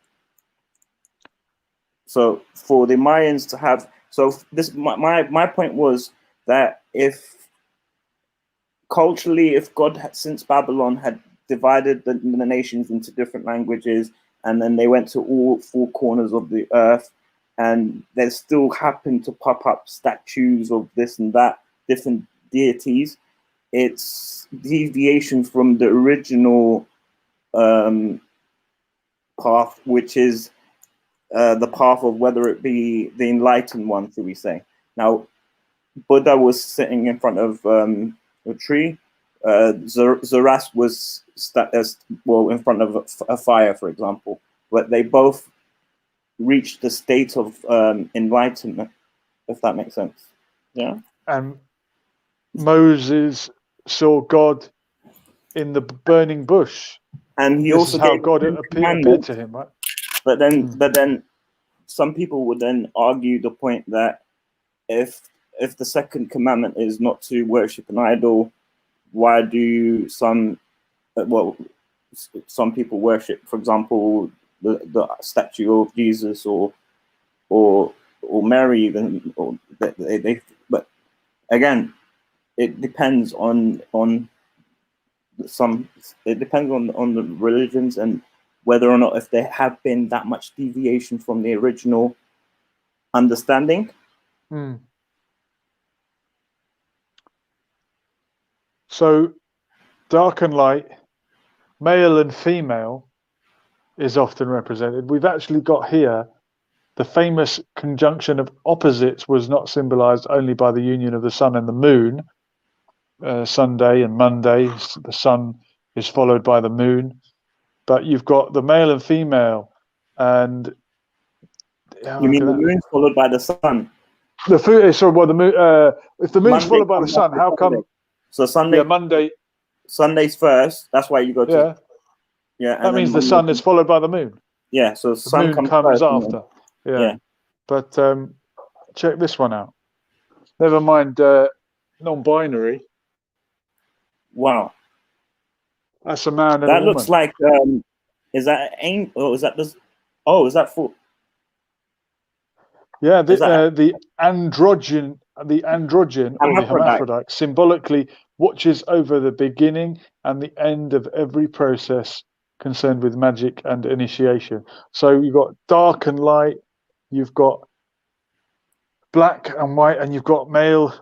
So for the Mayans to have, so this my point was that if culturally, if God since Babylon had divided the nations into different languages, and then they went to all four corners of the earth, and there still happened to pop up statues of this and that, different deities, it's deviation from the original path, which is the path of whether it be the enlightened one, should we say. Now, Buddha was sitting in front of a tree. Zoroaster was in front of a fire, for example. But they both reached the state of enlightenment, if that makes sense. Yeah. And Moses saw God in the burning bush, and he this also is how gave God appeared to him, right? But then some people would then argue the point that if the second commandment is not to worship an idol, why do some people worship, for example, the statue of Jesus or Mary, even, or they but again, it depends on the religions and whether or not if there have been that much deviation from the original understanding. So dark and light, male and female, is often represented. We've actually got here the famous conjunction of opposites was not symbolized only by the union of the sun and the moon, Sunday and Monday. The sun is followed by the moon, but you've got the male and female, and you mean the moon's followed by the sun? The moon. If the moon's followed by the sun, how come? So Sunday. Yeah, Monday. Sunday's first. That's why you go to. Yeah. That means the sun is followed by the moon. Yeah. So the moon comes first, after. Yeah. But check this one out. Never mind non-binary. Wow. That's a man and a woman. That looks like. Is that angel? Or is that this? Oh, is that for? Yeah, Is that the androgen, or the hermaphrodite? hermaphrodite, symbolically watches over the beginning and the end of every process concerned with magic and initiation. So you've got dark and light, you've got black and white, and you've got male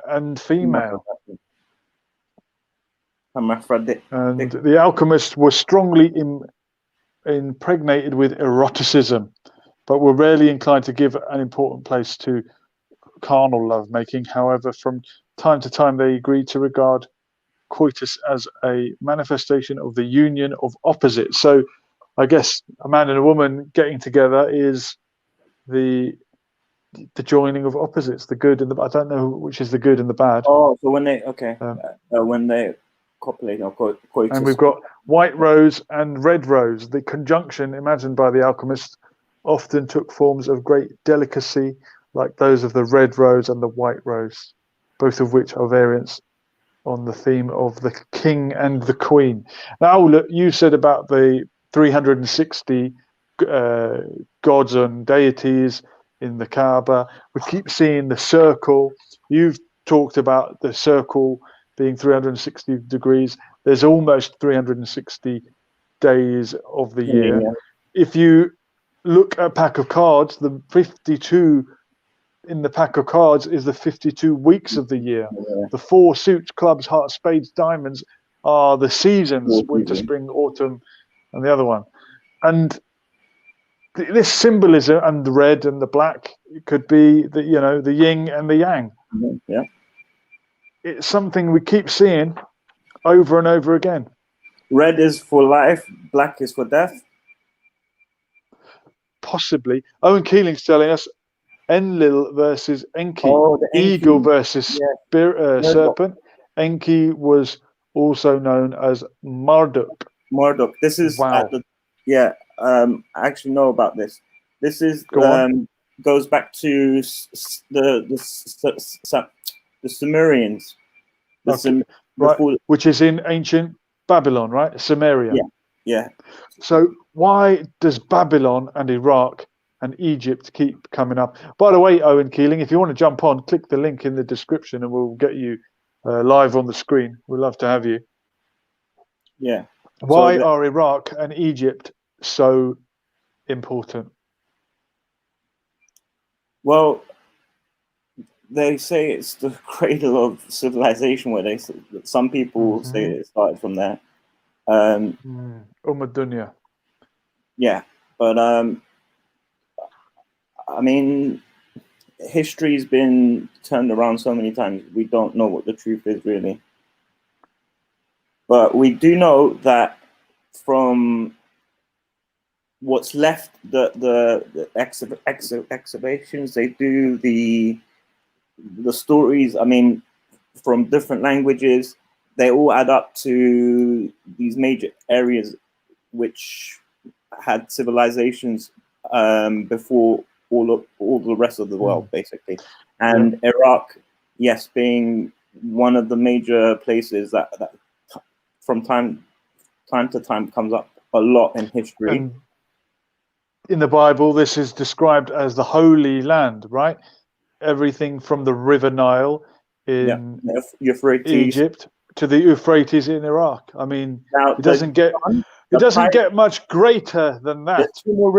and female. Hermaphrodite. And the alchemists were strongly impregnated with eroticism, but were rarely inclined to give an important place to carnal lovemaking. However, from time to time, they agreed to regard coitus as a manifestation of the union of opposites. So, I guess a man and a woman getting together is the joining of opposites, the good and the. I don't know which is the good and the bad. Oh, so when they when they copulate or coitus. And we've got white rose and red rose. The conjunction imagined by the alchemists often took forms of great delicacy, like those of the red rose and the white rose, both of which are variants on the theme of the king and the queen. Now, look, you said about the 360 gods and deities in the Kaaba. We keep seeing the circle. You've talked about the circle being 360 degrees. There's almost 360 days of the year. Yeah. If you look at a pack of cards, the 52 in the pack of cards is the 52 weeks of the year. Yeah. The 4 suits, clubs, hearts, spades, diamonds are the seasons, winter, spring, autumn, and the other one. And this symbolism, and the red and the black, it could be the the yin and the yang. Yeah. It's something we keep seeing over and over again. Red is for life, black is for death. Possibly. Owen Keeling's telling us Enlil versus Enki. Oh, the Enki. Eagle versus serpent. Enki was also known as Marduk. Marduk. This is wow. I actually know about this. This is goes back to the Sumerians. Which is in ancient Babylon, right? Samaria. Yeah. So why does Babylon and Iraq and Egypt keep coming up? By the way, Owen Keeling, if you want to jump on, click the link in the description and we'll get you live on the screen. We'd love to have you. Yeah. Why are Iraq and Egypt so important? Well, they say it's the cradle of civilization, where some people say it started from there. Dunya. Yeah, but I mean, history's been turned around so many times. We don't know what the truth is really, but we do know that from what's left, the exhibitions they do, the stories, I mean, from different languages, they all add up to these major areas which had civilizations before all the rest of the world, basically. And Iraq, yes, being one of the major places that from time to time comes up a lot in history. And in the Bible, this is described as the Holy Land, right? Everything from the River Nile in Egypt to the Euphrates in Iraq. I mean, it doesn't get much greater than that. There's two more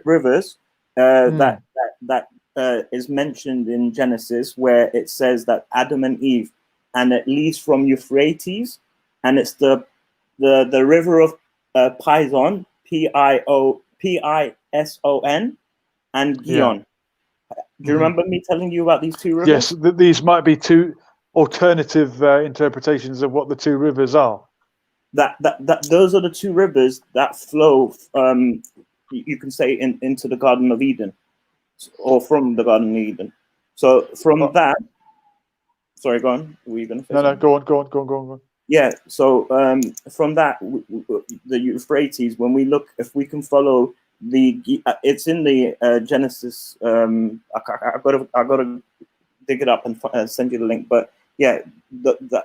rivers that is mentioned in Genesis, where it says that Adam and Eve, and it leads from Euphrates, and it's the river of Pison, Pison, and Gihon. Do you remember me telling you about these two rivers? Yes, these might be two alternative interpretations of what the two rivers are. Those are the two rivers that flow, you can say, into the Garden of Eden, or from the Garden of Eden. So from that, sorry, go on. Were you going to say something? No, go on. Yeah, so from that, the Euphrates, when we look, if we can follow it's in the Genesis. I gotta dig it up and send you the link. But yeah,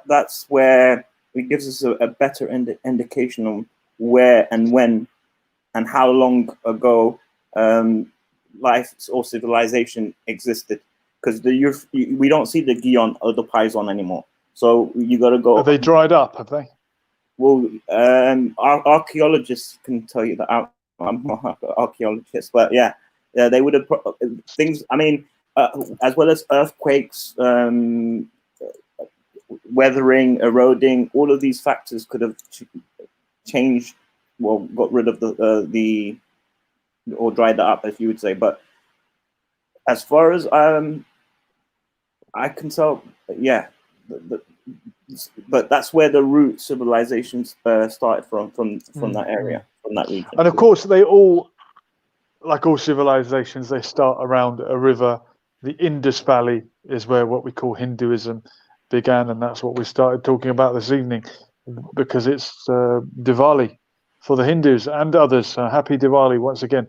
that's where it gives us a better indication on where and when and how long ago life or civilization existed, because we don't see the Gion or the Pison anymore. So you got to go. Have they dried up? Have they? Well, archaeologists can tell you that. I'm not an archaeologist, but yeah, they would have things. I mean, as well as earthquakes, weathering, eroding, all of these factors could have changed. Well, got rid of the or dried that up, if you would say. But as far as I can tell, yeah. But that's where the root civilizations started from that area, from that region. And of course, they all, like all civilizations, they start around a river. The Indus Valley is where what we call Hinduism began, and that's what we started talking about this evening, because it's Diwali for the Hindus and others. Happy Diwali once again.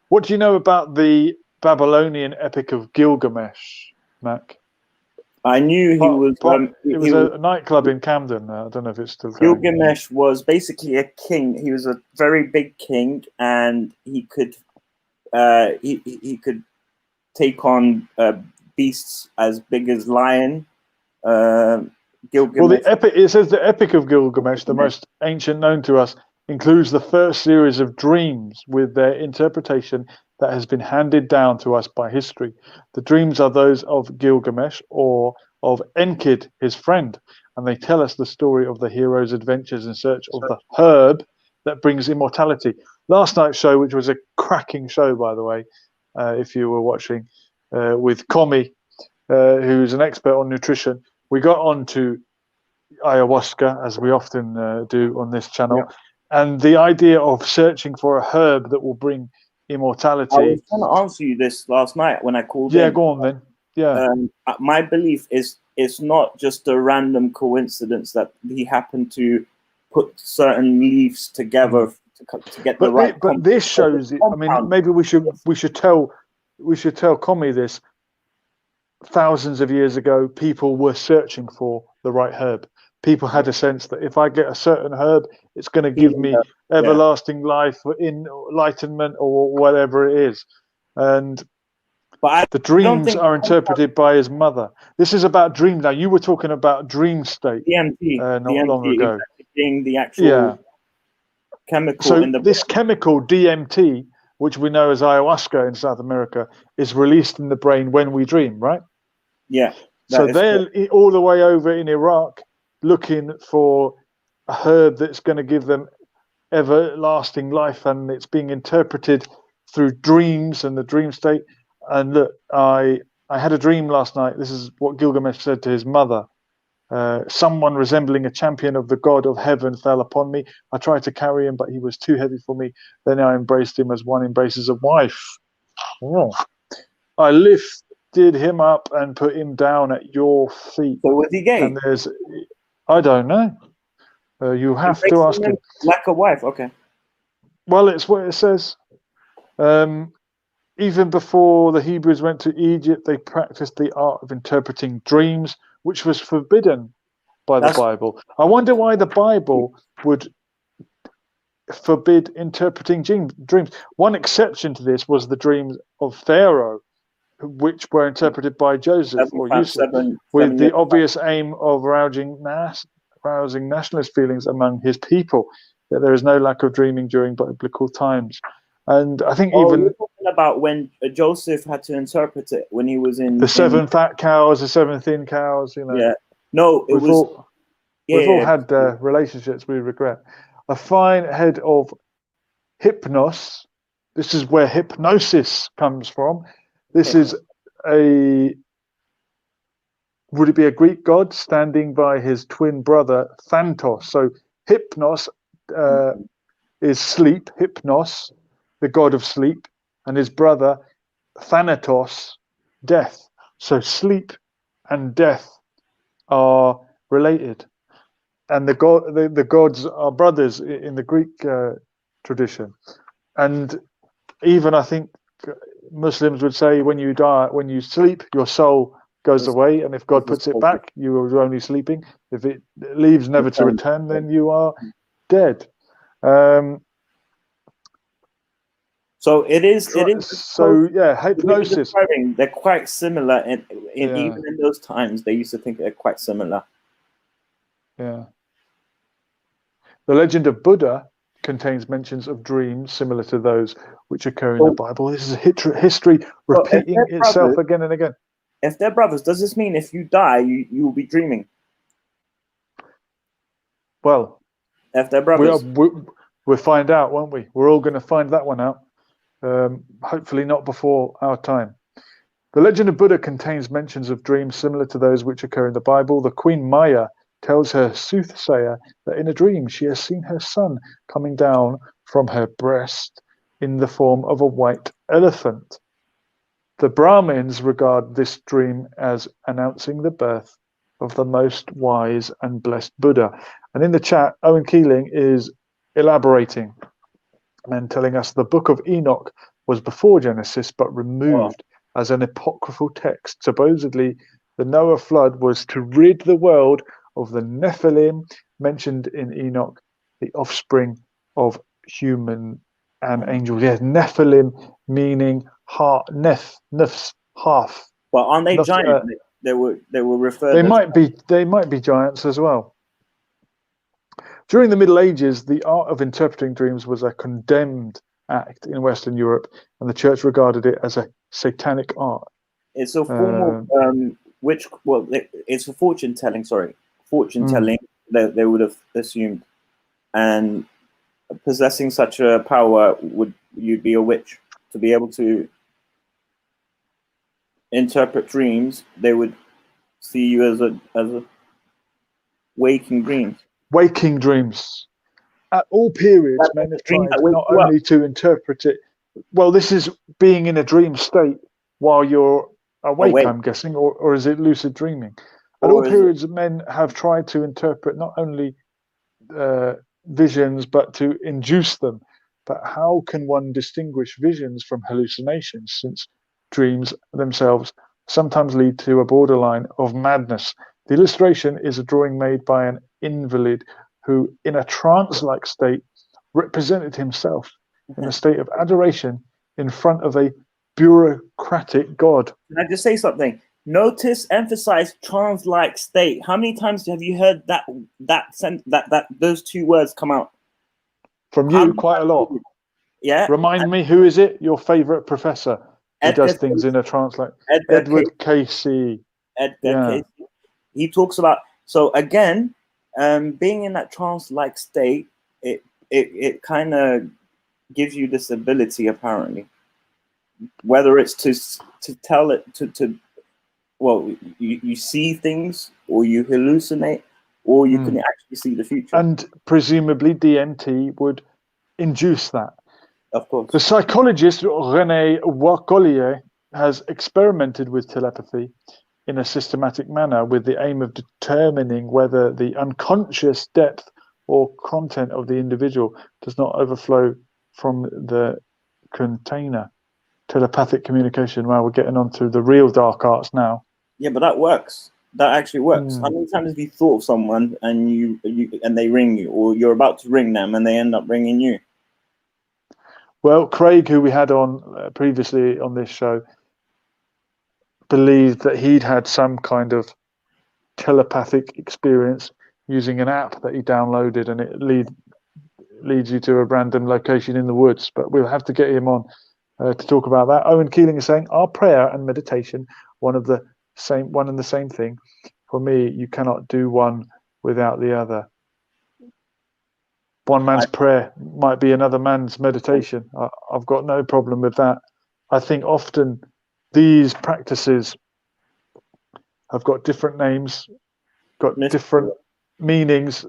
What do you know about the Babylonian epic of Gilgamesh, Mac? I knew he was. It was a nightclub in Camden. I don't know if it's still going. Gilgamesh was basically a king. He was a very big king, and he could take on beasts as big as lion. Gilgamesh. Well, it says the Epic of Gilgamesh, the most ancient known to us, includes the first series of dreams with their interpretation that has been handed down to us by history. The dreams are those of Gilgamesh or of Enkidu, his friend, and they tell us the story of the hero's adventures in search of the herb that brings immortality. Last night's show, which was a cracking show, by the way, if you were watching, with Komi, who's an expert on nutrition, we got on to ayahuasca, as we often do on this channel, and the idea of searching for a herb that will bring immortality. I was trying to answer you this last night when I called in. Yeah, go on then. Yeah. My belief is it's not just a random coincidence that he happened to put certain leaves together to get the right. But this shows it. I mean, maybe we should tell Komi this. Thousands of years ago, people were searching for the right herb. People had a sense that if I get a certain herb, it's going to give me everlasting life, enlightenment, or whatever it is. And the dreams are interpreted by his mother. This is about dream. Now, you were talking about dream state DMT, not long ago. Being the actual chemical. So this chemical DMT, which we know as ayahuasca in South America, is released in the brain when we dream, right? Yeah. So they're all the way over in Iraq looking for a herb that's going to give them everlasting life, and it's being interpreted through dreams and the dream state. And look, I had a dream last night. This is what Gilgamesh said to his mother. Someone resembling a champion of the god of heaven fell upon me. I tried to carry him, but he was too heavy for me. Then I embraced him as one embraces a wife. Oh. I lifted him up and put him down at your feet. So was he gay? And I don't know. You have to ask him. Like a wife, okay. Well, it's what it says. Even before the Hebrews went to Egypt, they practiced the art of interpreting dreams, which was forbidden by the Bible. I wonder why the Bible would forbid interpreting dreams. One exception to this was the dreams of Pharaoh, which were interpreted by Joseph or Yusuf, with the obvious aim of rousing nationalist feelings among his people. That there is no lack of dreaming during biblical times. And I think even you're talking about when Joseph had to interpret it when he was in the 7 fat cows, the 7 thin cows. You know. Yeah. No, we've all had relationships we regret. A fine head of hypnos. This is where hypnosis comes from. This is would it be a Greek god standing by his twin brother Thantos? So hypnos is sleep, hypnos, the god of sleep, and his brother Thanatos, death. So sleep and death are related, and the gods are brothers in the Greek tradition. And even I think Muslims would say when you die, when you sleep, your soul goes away, and if God puts it back, you are only sleeping. If it leaves never to return, then you are dead. So it is. So yeah, hypnosis. They're quite similar, and even in those times, they used to think they're quite similar. Yeah. The legend of Buddha contains mentions of dreams similar to those which occur in the Bible. This is history repeating itself again and again. If they're brothers, does this mean if you die, you will be dreaming? Well, if they're brothers, we'll find out, won't we? We're all going to find that one out. Hopefully not before our time. The legend of Buddha contains mentions of dreams similar to those which occur in the Bible. The Queen Maya tells her soothsayer that in a dream she has seen her son coming down from her breast in the form of a white elephant. The Brahmins regard this dream as announcing the birth of the most wise and blessed Buddha. And in the chat, Owen Keeling is elaborating and telling us the book of Enoch was before Genesis but removed as an apocryphal text. Supposedly, the Noah flood was to rid the world of the Nephilim mentioned in Enoch, the offspring of human and angels. Yes, Nephilim meaning half, nefs, half. But aren't they giants? They were referred. They might be giants as well. During the Middle Ages, the art of interpreting dreams was a condemned act in Western Europe, and the church regarded it as a satanic art. It's a form of it's a fortune telling. Sorry, fortune telling. They would have assumed, and possessing such a power, would you be a witch to be able to interpret dreams? They would see you as a waking dreams. Waking dreams. At all periods, men have tried not only to interpret it. Well, this is being in a dream state while you're awake. I'm guessing, or is it lucid dreaming? At all periods, men have tried to interpret not only visions, but to induce them. But how can one distinguish visions from hallucinations, since dreams themselves sometimes lead to a borderline of madness? The illustration is a drawing made by an invalid who, in a trance-like state, represented himself in a state of adoration in front of a bureaucratic god. Can I just say something? Notice, emphasize trance-like state. How many times have you heard that those two words come out? From you, quite a lot. Yeah. Remind me, who is it? Your favorite professor who does things in a trance-like? Edward Casey. Casey. He talks about, so again, being in that trance-like state, it kind of gives you this ability, apparently, whether it's to tell it to you see things, or you hallucinate, or you can actually see the future. And presumably DMT would induce that. Of course. The psychologist René Warcollier has experimented with telepathy in a systematic manner with the aim of determining whether the unconscious depth or content of the individual does not overflow from the container. Telepathic communication. Well, we're getting on to the real dark arts now. Yeah, but that works. That actually works. How many times have you thought of someone and you and they ring you, or you're about to ring them and they end up ringing you? Well, Craig, who we had on previously on this show, believed that he'd had some kind of telepathic experience using an app that he downloaded, and it leads you to a random location in the woods. But we'll have to get him on to talk about that. Owen Keeling is saying, are prayer and meditation one and the same thing? For me, you cannot do one without the other. One man's prayer might be another man's meditation. I've got no problem with that. I think often these practices have got different names, got different meanings,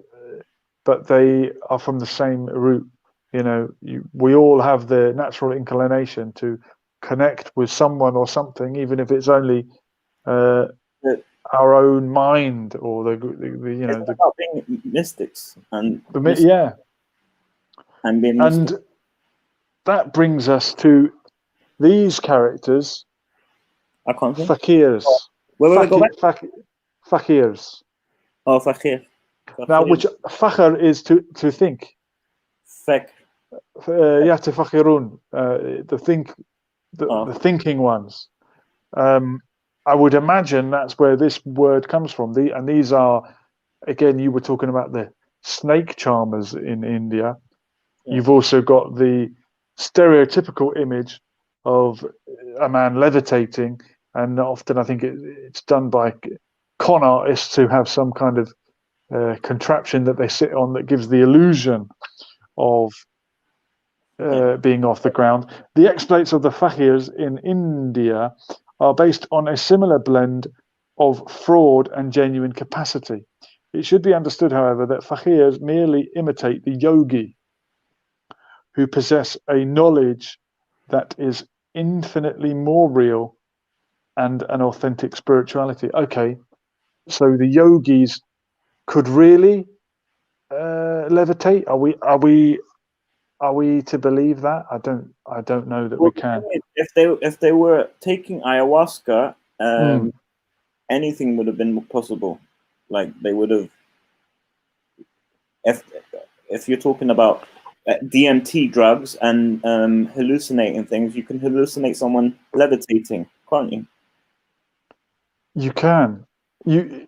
but they are from the same root. You know, we all have the natural inclination to connect with someone or something, even if it's only our own mind, or it's about being mystics and and that brings us to these characters. I can't think. Fakirs. Fakirs. Oh, fakir. Now, which fakir is to think. Fek. Yatafakirun, the thinking ones. I would imagine that's where this word comes from. And these are, again, you were talking about the snake charmers in India. Yeah. You've also got the stereotypical image of a man levitating, and often I think it's done by con artists who have some kind of contraption that they sit on that gives the illusion of being off the ground. The exploits of the fakirs in India are based on a similar blend of fraud and genuine capacity. It should be understood, however, that fakirs merely imitate the yogi, who possess a knowledge that is infinitely more real and an authentic spirituality. Okay, so the yogis could really levitate. Are we to believe that? I don't know that we can. If they were taking ayahuasca, anything would have been possible. Like they would have. If you're talking about DMT drugs and hallucinating things, you can hallucinate someone levitating, can't you? You can. You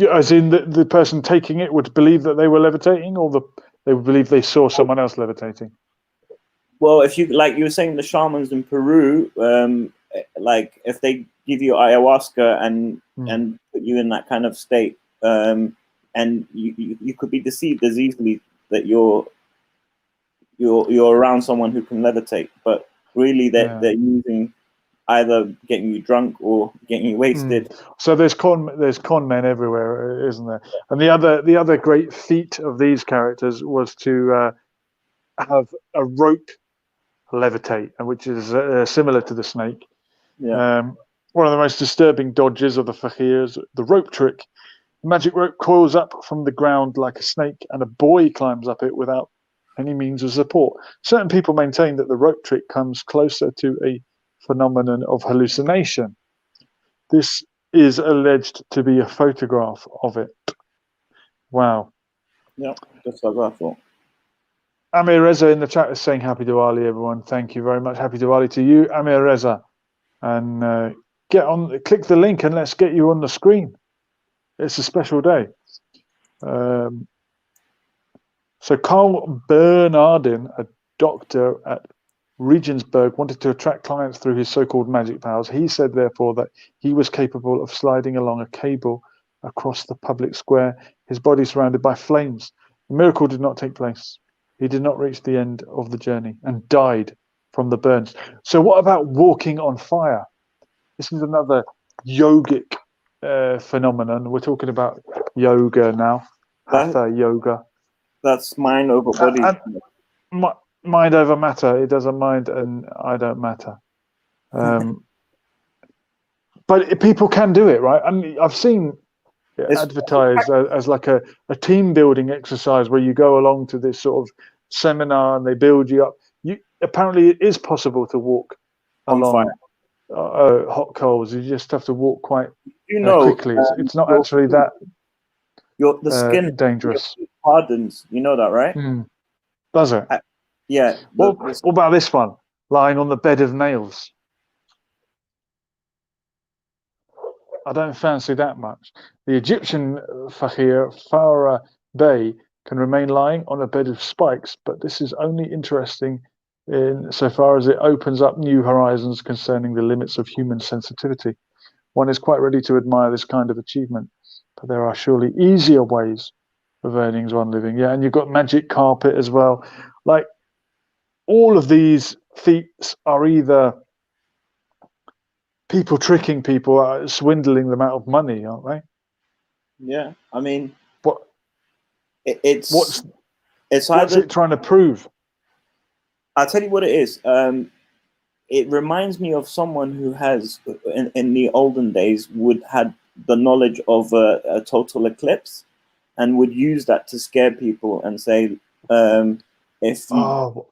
as in the person taking it would believe that they were levitating, or they would believe they saw someone else levitating. Well, if you like, you were saying the shamans in Peru, like if they give you ayahuasca and put you in that kind of state, and you could be deceived as easily that you're around someone who can levitate, but really they're using either getting you drunk or getting you wasted. So there's con men everywhere, isn't there? And the other great feat of these characters was to have a rope levitate, which is similar to the snake. Yeah. One of the most disturbing dodges of the fakirs, the rope trick. The magic rope coils up from the ground like a snake, and a boy climbs up it without any means of support. Certain people maintain that the rope trick comes closer to a phenomenon of hallucination. This is alleged to be a photograph of it. Wow. Yeah, just like I thought. Amir Reza in the chat is saying Happy Diwali, everyone. Thank you very much. Happy Diwali to you, Amir Reza. And click the link and let's get you on the screen. It's a special day. So Carl Bernardin, a doctor at Regensburg, wanted to attract clients through his so-called magic powers. He said, therefore, that he was capable of sliding along a cable across the public square, his body surrounded by flames. The miracle did not take place. He did not reach the end of the journey and died from the burns. So what about walking on fire? This is another yogic phenomenon. We're talking about yoga now, hatha yoga. That's mind over body. Mind over matter. It doesn't mind, and I don't matter. But people can do it, right? I mean, I've seen advertised as like a team building exercise where you go along to this sort of seminar and they build you up. Apparently, it is possible to walk along hot coals. You just have to walk quite quickly. It's not actually that the skin dangerous. Hardens. You know that, right? Does it? Yeah. What about this one? Lying on the bed of nails. I don't fancy that much. The Egyptian fakir Farah Bey can remain lying on a bed of spikes, but this is only interesting in so far as it opens up new horizons concerning the limits of human sensitivity. One is quite ready to admire this kind of achievement, but there are surely easier ways of earning one living. Yeah, and you've got magic carpet as well. Like, all of these feats are either people tricking people, swindling them out of money, aren't they? Yeah, I mean, what's it trying to prove? I'll tell you what it is. It reminds me of someone who has, in the olden days, had the knowledge of a total eclipse, and would use that to scare people and say, if you,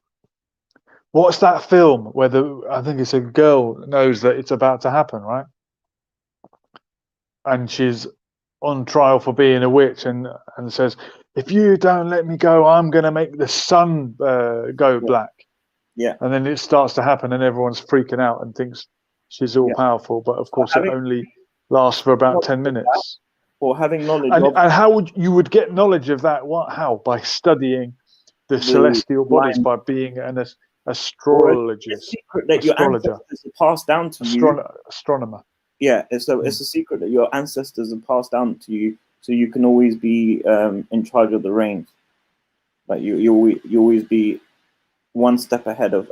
what's that film where I think it's a girl knows that it's about to happen, right? And she's on trial for being a witch and says, if you don't let me go, I'm going to make the sun go black. Yeah. And then it starts to happen, and everyone's freaking out and thinks she's all powerful. But of course, it only lasts for about 10 minutes. Or having knowledge and how would you get knowledge of that? How? By studying the celestial bodies, by being an astrologist, secret that your ancestors have passed down to you. Astronomer. Yeah, it's a secret that your ancestors have passed down to you, so you can always be in charge of the reins. Like you always be one step ahead of.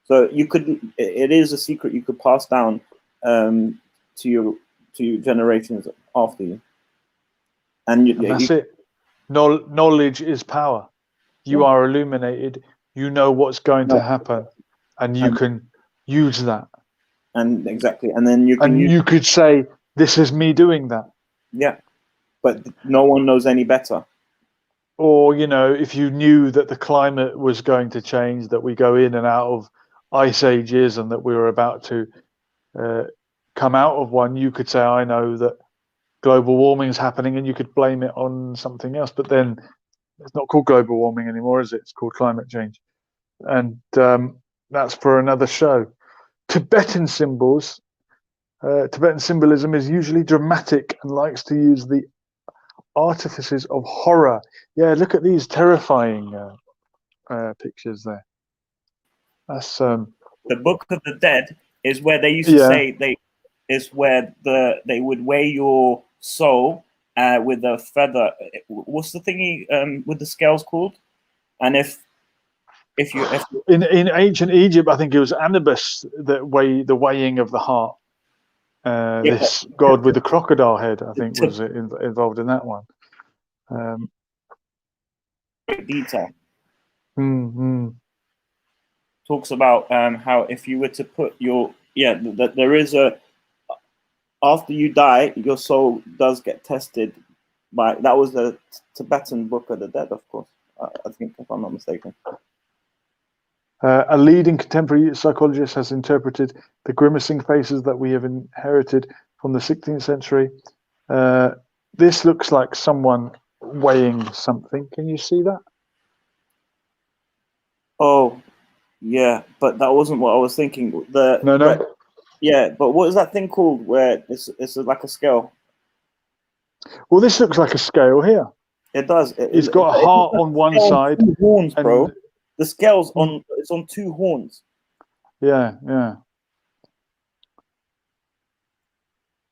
So you could. It is a secret you could pass down to generations after you. And that's it. Knowledge is power. You are illuminated. You know what's going to happen, and you can use that. And exactly, and then you could say, "This is me doing that." Yeah, but no one knows any better. Or if you knew that the climate was going to change, that we go in and out of ice ages, and that we were about to come out of one, you could say, "I know that global warming is happening," and you could blame it on something else. But then it's not called global warming anymore, is it? It's called climate change, and that's for another show. Tibetan symbolism is usually dramatic and likes to use the artifices of horror. Yeah, look at these terrifying pictures there. That's the Book of the Dead is where they used to say they would weigh your soul with a feather. What's the thingy with the scales called? And if in ancient Egypt, I think it was Anubis that the weighing of the heart. This god with the crocodile head, I think, was involved in that one. Detail. Talks about how if you were to put that there is after you die, your soul does get tested by. That was the Tibetan Book of the Dead, of course. I think, if I'm not mistaken. A leading contemporary psychologist has interpreted the grimacing faces that we have inherited from the 16th century. This looks like someone weighing something. Can you see that? Oh, yeah, but that wasn't what I was thinking. No. Yeah, but what is that thing called where it's like a scale? Well, this looks like a scale here. It does. It's got a heart on one side. Two horns, bro. The scale's it's on two horns. Yeah.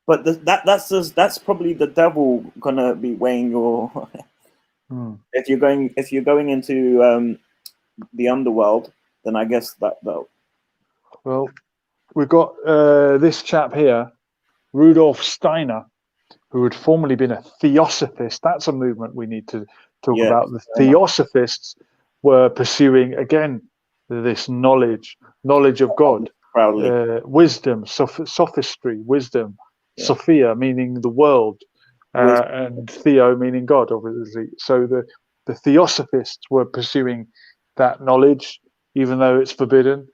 But that's probably the devil gonna be weighing your. If you're going into the underworld, then I guess that though. Well, we've got this chap here, Rudolf Steiner, who had formerly been a theosophist. That's a movement we need to talk about. The theosophists were pursuing, again, this knowledge of God, wisdom, sophistry, wisdom, Sophia meaning the world, and Theo meaning God, obviously. So the theosophists were pursuing that knowledge, even though it's forbidden.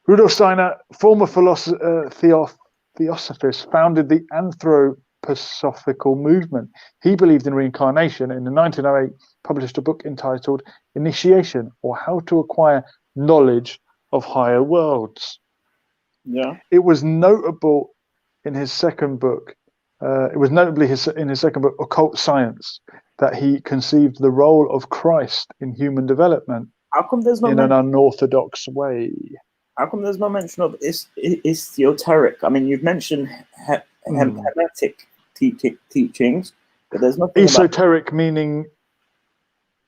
Rudolf Steiner, former theosophist, founded the Anthroposophical movement. He believed in reincarnation, and in 1908 published a book entitled Initiation, or How to Acquire Knowledge of Higher Worlds. Yeah. It was notable in his second book. In his second book, Occult Science, that he conceived the role of Christ in human development. How come there's no in an unorthodox way? How come there's no mention of esoteric? I mean, you've mentioned Hermetic teachings, but there's nothing esoteric meaning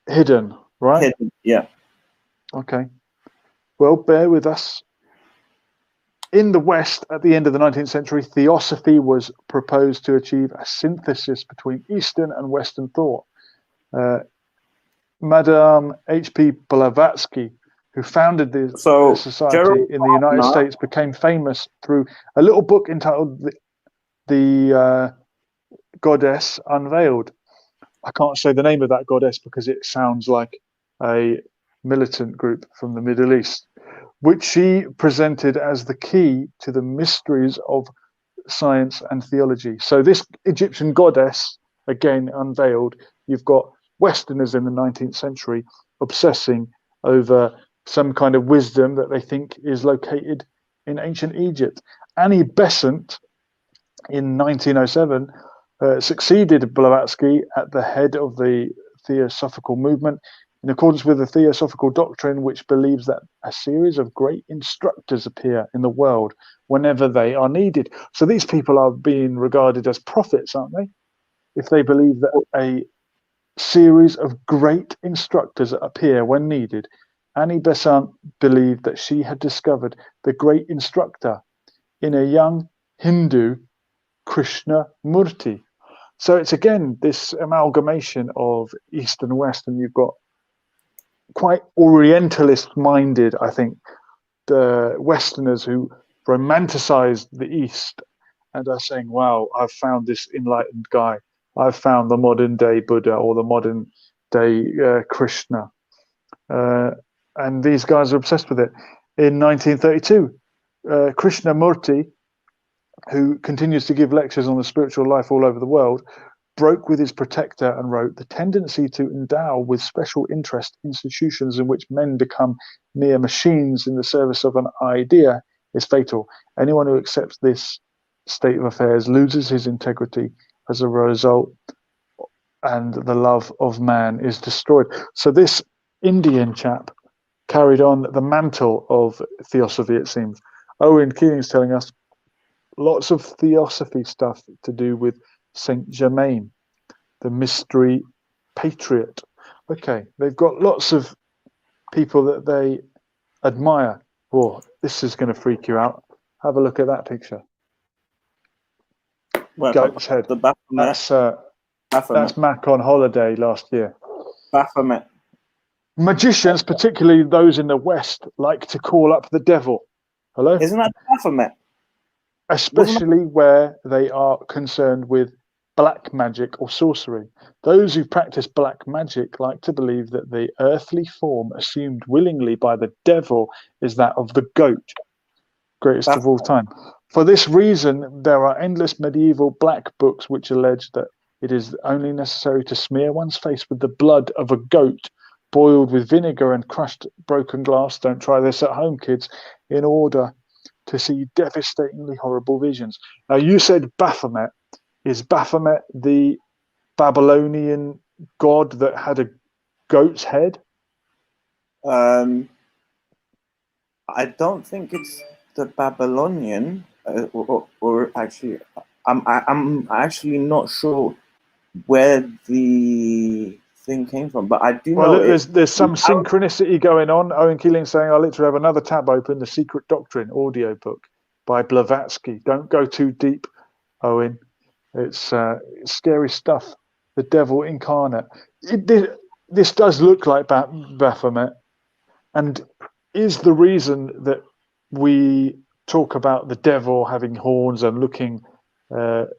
hidden, right? Hidden, yeah. Okay. Well, bear with us. In the West, at the end of the 19th century, theosophy was proposed to achieve a synthesis between Eastern and Western thought. Madame H.P. Blavatsky, who founded the society in the United States, became famous through a little book entitled The Goddess Unveiled. I can't say the name of that goddess because it sounds like a militant group from the Middle East, which she presented as the key to the mysteries of science and theology. So this Egyptian goddess, again unveiled, you've got Westerners in the 19th century obsessing over some kind of wisdom that they think is located in ancient Egypt. Annie Besant in 1907 succeeded Blavatsky at the head of the Theosophical movement in accordance with the Theosophical doctrine, which believes that a series of great instructors appear in the world whenever they are needed. So these people are being regarded as prophets, aren't they? If they believe that a series of great instructors appear when needed. Annie Besant believed that she had discovered the great instructor in a young Hindu Krishna Murti. So it's again this amalgamation of East and West, and you've got quite Orientalist minded, I think, the Westerners who romanticize the East and are saying, wow, I've found this enlightened guy. I've found the modern day Buddha or the modern day Krishna. And these guys are obsessed with it. In 1932, Krishnamurti, who continues to give lectures on the spiritual life all over the world, broke with his protector and wrote, "The tendency to endow with special interest institutions in which men become mere machines in the service of an idea is fatal. Anyone who accepts this state of affairs loses his integrity as a result, and the love of man is destroyed." So this Indian chap carried on the mantle of theosophy, it seems. Owen Keeling's telling us lots of theosophy stuff to do with Saint Germain, the mystery patriot. Okay, they've got lots of people that they admire. Oh, this is going to freak you out. Have a look at that picture. Well, Goat's head. the Baphomet. That's Mac on holiday last year. Baphomet. Magicians, particularly those in the West, like to call up the devil. Hello? Isn't that Baphomet? Especially where they are concerned with black magic or sorcery. Those who practice black magic like to believe that the earthly form assumed willingly by the devil is that of the goat, greatest of all time. For this reason, there are endless medieval black books which allege that it is only necessary to smear one's face with the blood of a goat boiled with vinegar and crushed broken glass. Don't try this at home, kids, in order to see devastatingly horrible visions. Now, you said Baphomet. Is Baphomet the Babylonian god that had a goat's head? I don't think it's the Babylonian, or actually, I'm actually not sure where the thing came from, but I do know. Well, there's some synchronicity going on. Owen Keeling saying, I literally have another tab open, the Secret Doctrine audio book by Blavatsky. Don't go too deep, Owen. It's scary stuff. The devil incarnate. This does look like Baphomet, and is the reason that we talk about the devil having horns and looking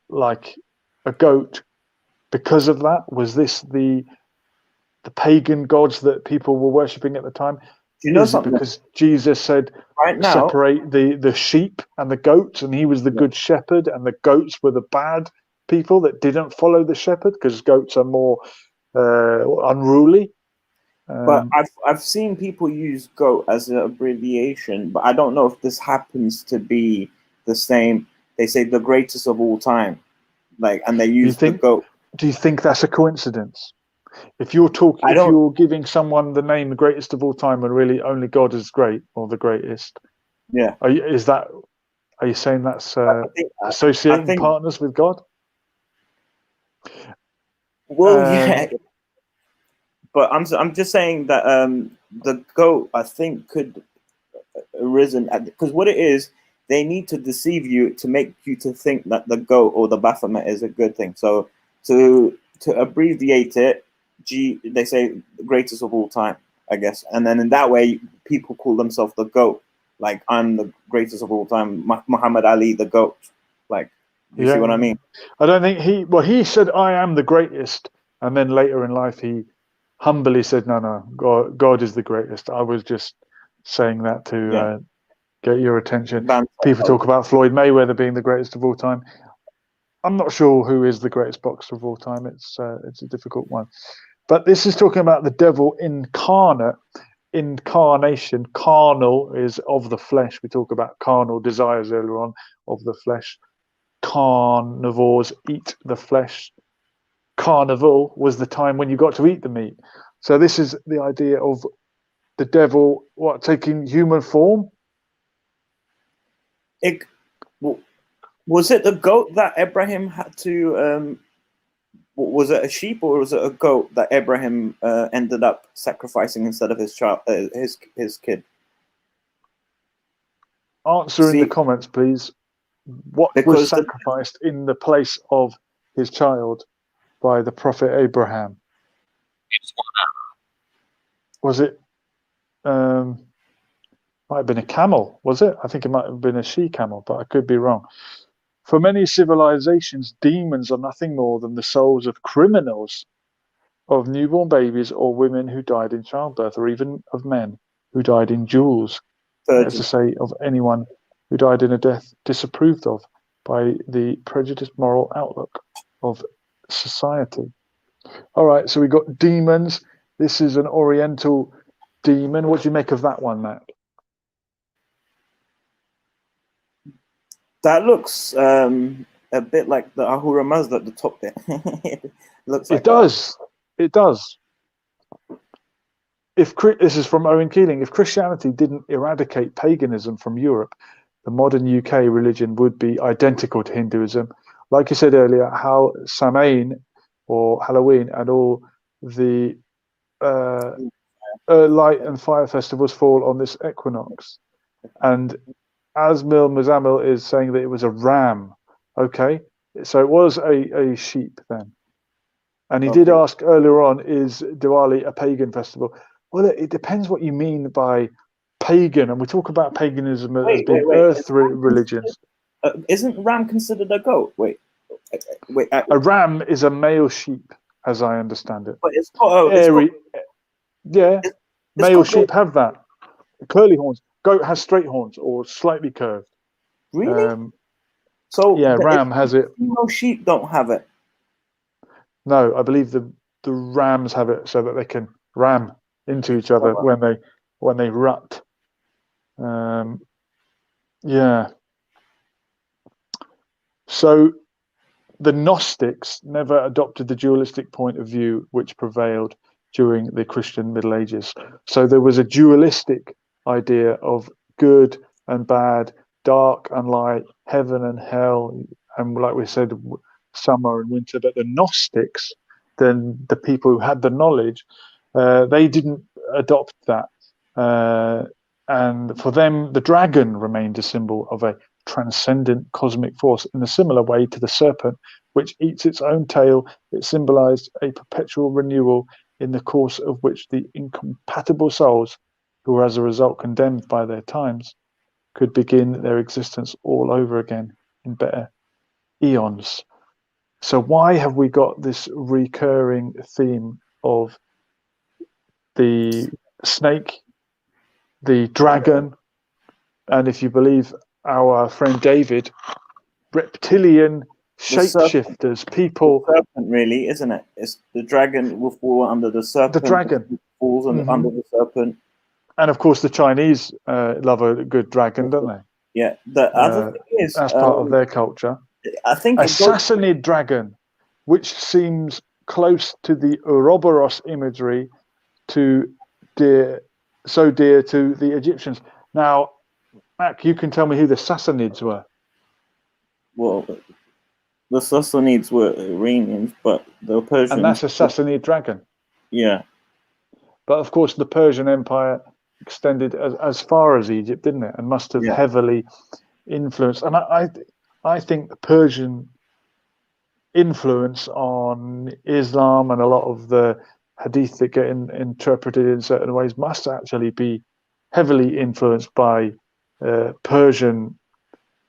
like a goat because of that? Was this the pagan gods that people were worshipping at the time? Do you know is something? Because Jesus said, right now, separate the sheep and the goats, and he was the good shepherd, and the goats were the bad people that didn't follow the shepherd, because goats are more unruly. But I've seen people use goat as an abbreviation, but I don't know if this happens to be the same. They say the greatest of all time, and they use the goat. Do you think that's a coincidence? If you're talking, if you're giving someone the name the greatest of all time, and really only God is great or the greatest, yeah, are you saying that's associating partners with God? Well, yeah, but I'm just saying that the goat, I think, could arisen because what it is, they need to deceive you to make you to think that the goat or the Baphomet is a good thing. So to abbreviate it, they say the greatest of all time, I guess, and then in that way people call themselves the goat. Like, I'm the greatest of all time, Muhammad Ali, the goat. Like, you see what I mean? I don't think he said I am the greatest, and then later in life he humbly said, no, God is the greatest. I was just saying that to get your attention. People talk about Floyd Mayweather being the greatest of all time. I'm not sure who is the greatest boxer of all time. It's a difficult one. But this is talking about the devil incarnate. Incarnation, carnal is of the flesh. We talk about carnal desires earlier on, of the flesh. Carnivores eat the flesh. Carnival was the time when you got to eat the meat. So this is the idea of the devil, what, taking human form? Was it the goat that Abraham had to? Was it a sheep or was it a goat that Abraham ended up sacrificing instead of his child, his kid? Answer in the comments, please. What was sacrificed in the place of his child by the prophet Abraham? Was it? Might have been a camel, was it? I think it might have been a she-camel, but I could be wrong. For many civilizations, demons are nothing more than the souls of criminals, of newborn babies or women who died in childbirth, or even of men who died in duels. That's to say, of anyone who died in a death disapproved of by the prejudiced moral outlook of society. All right, so we got demons. This is an Oriental demon. What do you make of that one, Matt? That looks a bit like the Ahura Mazda at the top there. Looks like it does. It does. This is from Owen Keeling. If Christianity didn't eradicate paganism from Europe, the modern UK religion would be identical to Hinduism. Like you said earlier, how Samhain or Halloween and all the light and fire festivals fall on this equinox. And Asmil Muzamil is saying that it was a ram. Okay, so it was a sheep then. And he did ask earlier on, is Diwali a pagan festival? Well, it depends what you mean by pagan. And we talk about paganism as being earth religions. Isn't ram considered a goat? Wait. A ram is a male sheep, as I understand it. But it's got, male sheep have that. Curly horns. Goat has straight horns or slightly curved. Really? Ram has it. Female sheep don't have it. No, I believe the rams have it so that they can ram into each other when they rut. So the Gnostics never adopted the dualistic point of view which prevailed during the Christian Middle Ages. So there was a dualistic idea of good and bad, dark and light, heaven and hell, and like we said, summer and winter. But the Gnostics, then the people who had the knowledge, they didn't adopt that. And for them, the dragon remained a symbol of a transcendent cosmic force in a similar way to the serpent, which eats its own tail. It symbolized a perpetual renewal in the course of which the incompatible souls, who were as a result condemned by their times, could begin their existence all over again in better eons. So why have we got this recurring theme of the snake, the dragon, and if you believe our friend David, reptilian shapeshifters, people. The serpent, really, isn't it? It's the dragon will fall under the serpent. The dragon falls under the serpent. And of course, the Chinese love a good dragon, don't they? Yeah. The other thing is, that's part of their culture. I think a Sassanid dragon, which seems close to the Ouroboros imagery, so dear to the Egyptians. Now, Mac, you can tell me who the Sassanids were. Well, the Sassanids were Iranians, but the Persians. And that's a Sassanid dragon. Yeah. But of course, the Persian Empire extended as far as Egypt, didn't it? And must have heavily influenced. And I think the Persian influence on Islam and a lot of the hadith that get interpreted in certain ways must actually be heavily influenced by Persian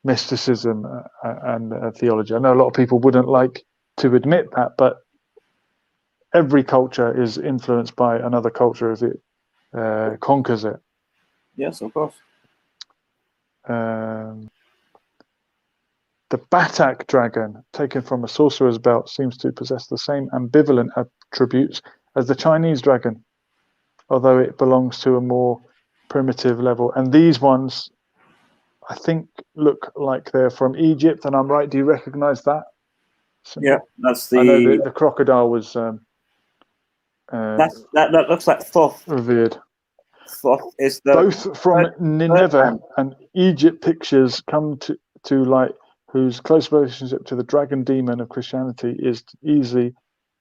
mysticism and theology. I know a lot of people wouldn't like to admit that, but every culture is influenced by another culture as it conquers it. Yes, of course. The Batak dragon, taken from a sorcerer's belt, seems to possess the same ambivalent attributes as the Chinese dragon, although it belongs to a more primitive level. And these ones, I think, look like they're from Egypt, and I'm right. Do you recognize that symbol? Yeah, that's I know the the crocodile was that looks like Thoth. revered. Thoth is the Both from Nineveh man. and Egypt pictures come to light, whose close relationship to the dragon demon of Christianity is easy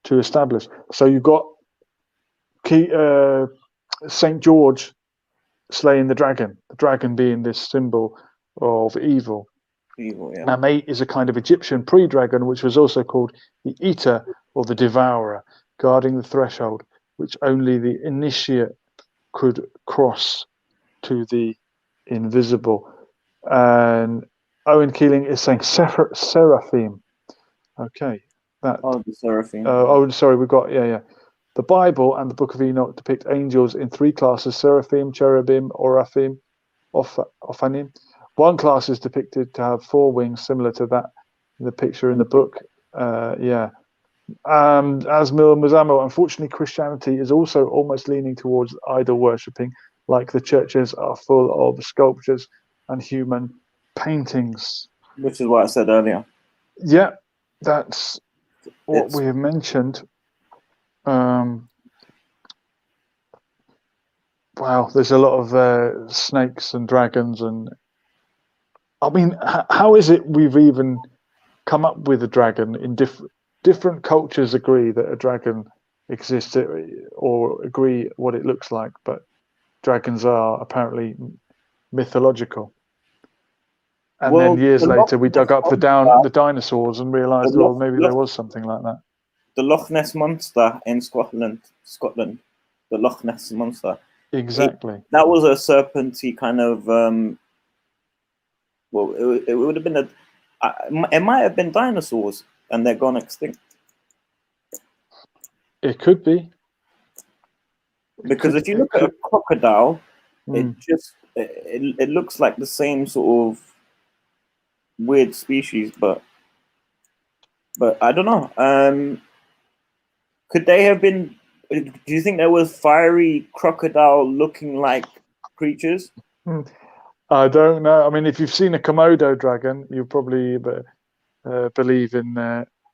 to establish. So you've got Saint George slaying the dragon being this symbol of evil. Evil, yeah. Now, Mate is a kind of Egyptian pre-dragon, which was also called the Eater or the Devourer, guarding the threshold, which only the initiate could cross to the invisible. And Owen Keeling is saying seraphim. Okay, that. Oh, the seraphim. Oh, sorry, we've got The Bible and the Book of Enoch depict angels in three classes: seraphim, cherubim, oraphim, ophanim. One class is depicted to have four wings, similar to that in the picture in the book. Asmil Mazamo, unfortunately, Christianity is also almost leaning towards idol worshipping, like the churches are full of sculptures and human paintings. Which is what I said earlier. Yeah, that's what we have mentioned. Wow, there's a lot of snakes and dragons, and I mean, how is it we've even come up with a dragon in different cultures agree that a dragon exists or agree what it looks like, but dragons are apparently mythological. And then years later, we dug up the dinosaurs and realized, well, maybe there was something like that. The Loch Ness Monster in Scotland, the Loch Ness Monster. Exactly. That was a serpenty kind of, well, it would have been it might have been dinosaurs and they're gone extinct. It could be. Because if you look at a crocodile, it looks like the same sort of weird species, but I don't know. Could they have been? Do you think there was fiery crocodile looking like creatures? I don't know. I mean, if you've seen a Komodo dragon, you probably believe in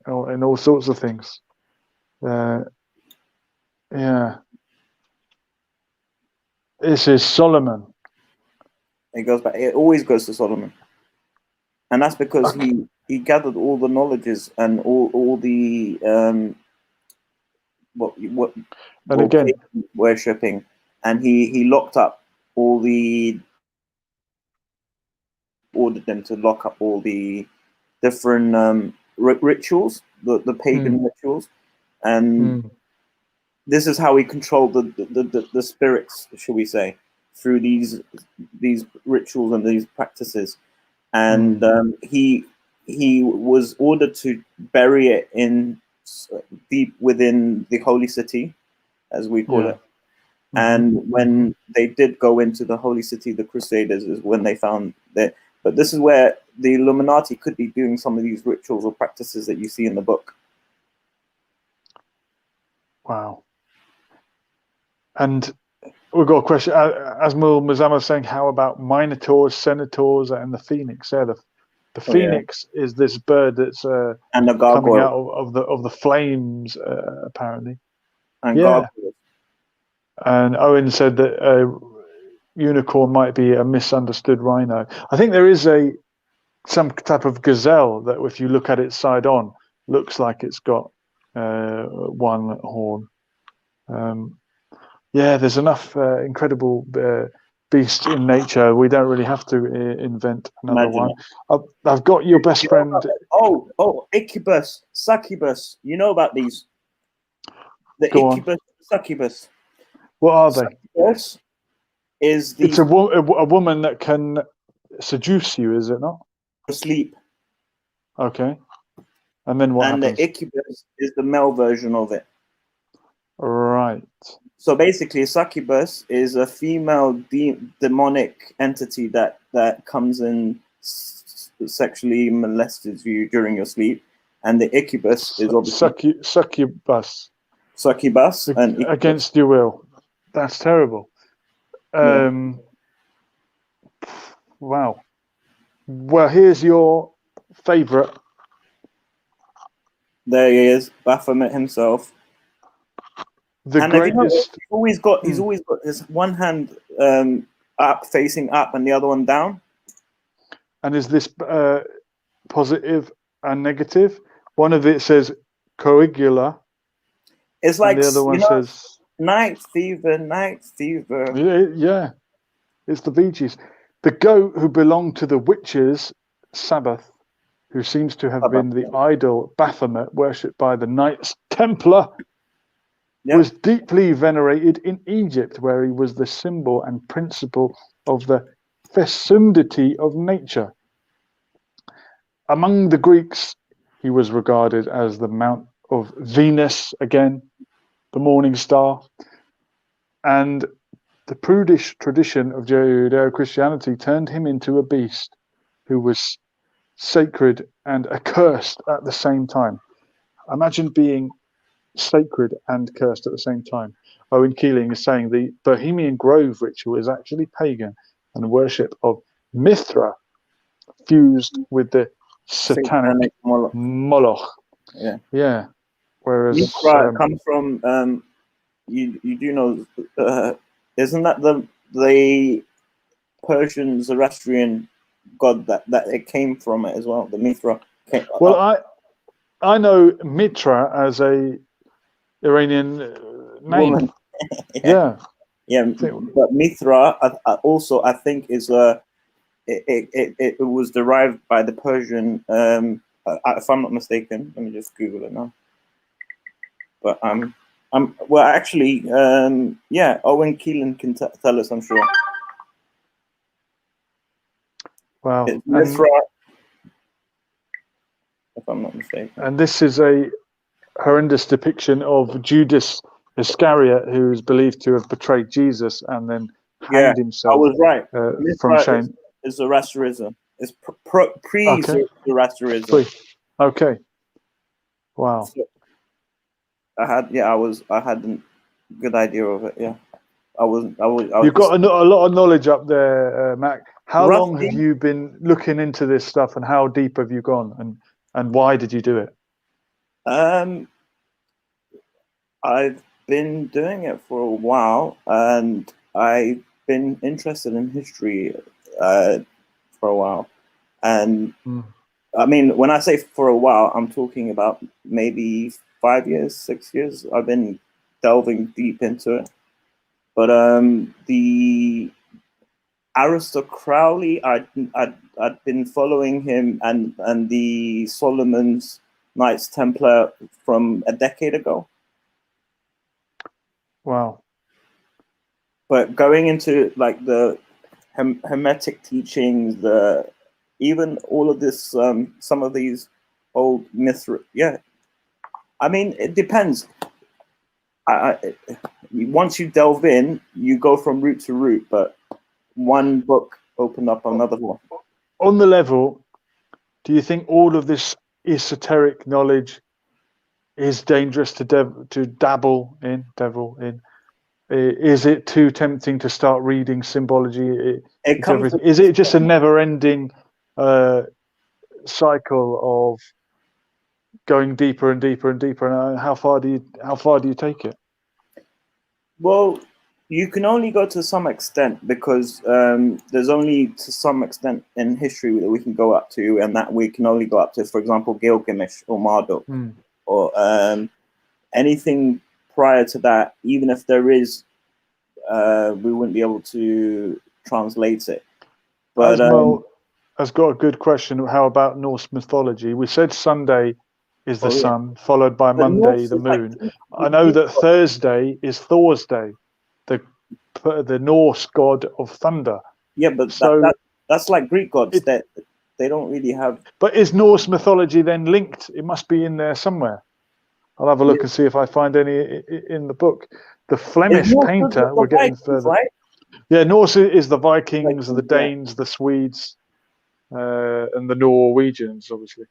all sorts of things. Yeah. This is Solomon. It always goes to Solomon, and that's because he gathered all the knowledges and all the what again worshipping, and he locked up all the ordered them to lock up all the different rituals, the pagan rituals, and this is how he controlled the spirits, shall we say, through these rituals and these practices. And he was ordered to bury it in deep within the holy city, as we call it. And when they did go into the holy city, the Crusaders, is when they found that. But this is where the Illuminati could be doing some of these rituals or practices that you see in the book. Wow. And we've got a question. Asmul Mazama saying, how about minotaurs, centaurs, and the phoenix? Yeah, the phoenix is this bird that's and the coming out of the flames, apparently. And gargoyles. And Owen said that unicorn might be a misunderstood rhino. I think there is some type of gazelle that, if you look at it side on, looks like it's got one horn. There's enough incredible beasts in nature. We don't really have to invent another one. I've got your best friend. Incubus, succubus. You know about these? The incubus, succubus. What are they? Succubus is it's a woman that can seduce you, is it not? Asleep. Okay. And then what happens? And the incubus is the male version of it. Right. So basically, a succubus is a female demonic entity that comes and sexually molested you during your sleep, and the incubus is obviously succubus. succubus and against your will. That's terrible. Wow. Well, here's your favorite. There he is, Baphomet himself. The and greatest. He's always got his one hand up, facing up, and the other one down. And is this positive and negative? One of it says coagula. It's like, the other one says night fever, night fever. Yeah, it's the Bee Gees. The goat who belonged to the witches' Sabbath, who seems to have been the idol Baphomet, worshipped by the Knights Templar, was deeply venerated in Egypt, where he was the symbol and principle of the fecundity of nature. Among the Greeks, he was regarded as the Mount of Venus, again, the morning star. And the prudish tradition of Judeo-Christianity turned him into a beast who was sacred and accursed at the same time. Imagine being sacred and cursed at the same time. Owen Keeling is saying the Bohemian Grove ritual is actually pagan, and worship of Mithra fused with the satanic Moloch. Yeah. Whereas Mithra comes from you do know, isn't that the Persian Zoroastrian god that it came from it as well? The Mithra. Well, I know Mitra as a Iranian name. yeah. But Mithra also I think is it was derived by the Persian. If I'm not mistaken, let me just Google it now. But well, actually, Owen Keelan can tell us, I'm sure. Wow. Mithra, if I'm not mistaken. And this is a horrendous depiction of Judas Iscariot, who is believed to have betrayed Jesus and then hanged himself. I was right. From shame. Is Zoroastrianism. It's pre-Zoroastrianism. Okay. Wow. So, I had a good idea of it. Yeah, You've got a lot of knowledge up there, Mac. How long have you been looking into this stuff, and how deep have you gone, and why did you do it? I've been doing it for a while, and I've been interested in history for a while, and I mean, when I say for a while, I'm talking about maybe 5 years, 6 years. I've been delving deep into it. But the Aleister Crowley, I'd been following him and the Solomon's Knights Templar from a decade ago. Wow. But going into like the Hermetic teachings, even all of this, some of these old myths, I mean, it depends. Once you delve in, you go from root to root, but one book opened up another one. On the level, do you think all of this esoteric knowledge is dangerous to dabble in? Is it too tempting to start reading symbology? Is it just a never-ending cycle of going deeper and deeper and deeper? And how far do you take it? Well, you can only go to some extent, because there's only to some extent in history that we can go up to, and that we can only go up to, for example, Gilgamesh or Marduk, or anything prior to that. Even if there is, we wouldn't be able to translate it. But Asmo has got a good question. How about Norse mythology? We said Sunday is the sun, followed by Monday the moon. I know that Thursday is Thor's day, the Norse god of thunder. Yeah, but that's like Greek gods that they don't really have. But is Norse mythology then linked? It must be in there somewhere. I'll have a look and see if I find any in the book. The Flemish painter, we're getting further. Right? Yeah, Norse is the Vikings, the Danes, the Swedes, and the Norwegians, obviously.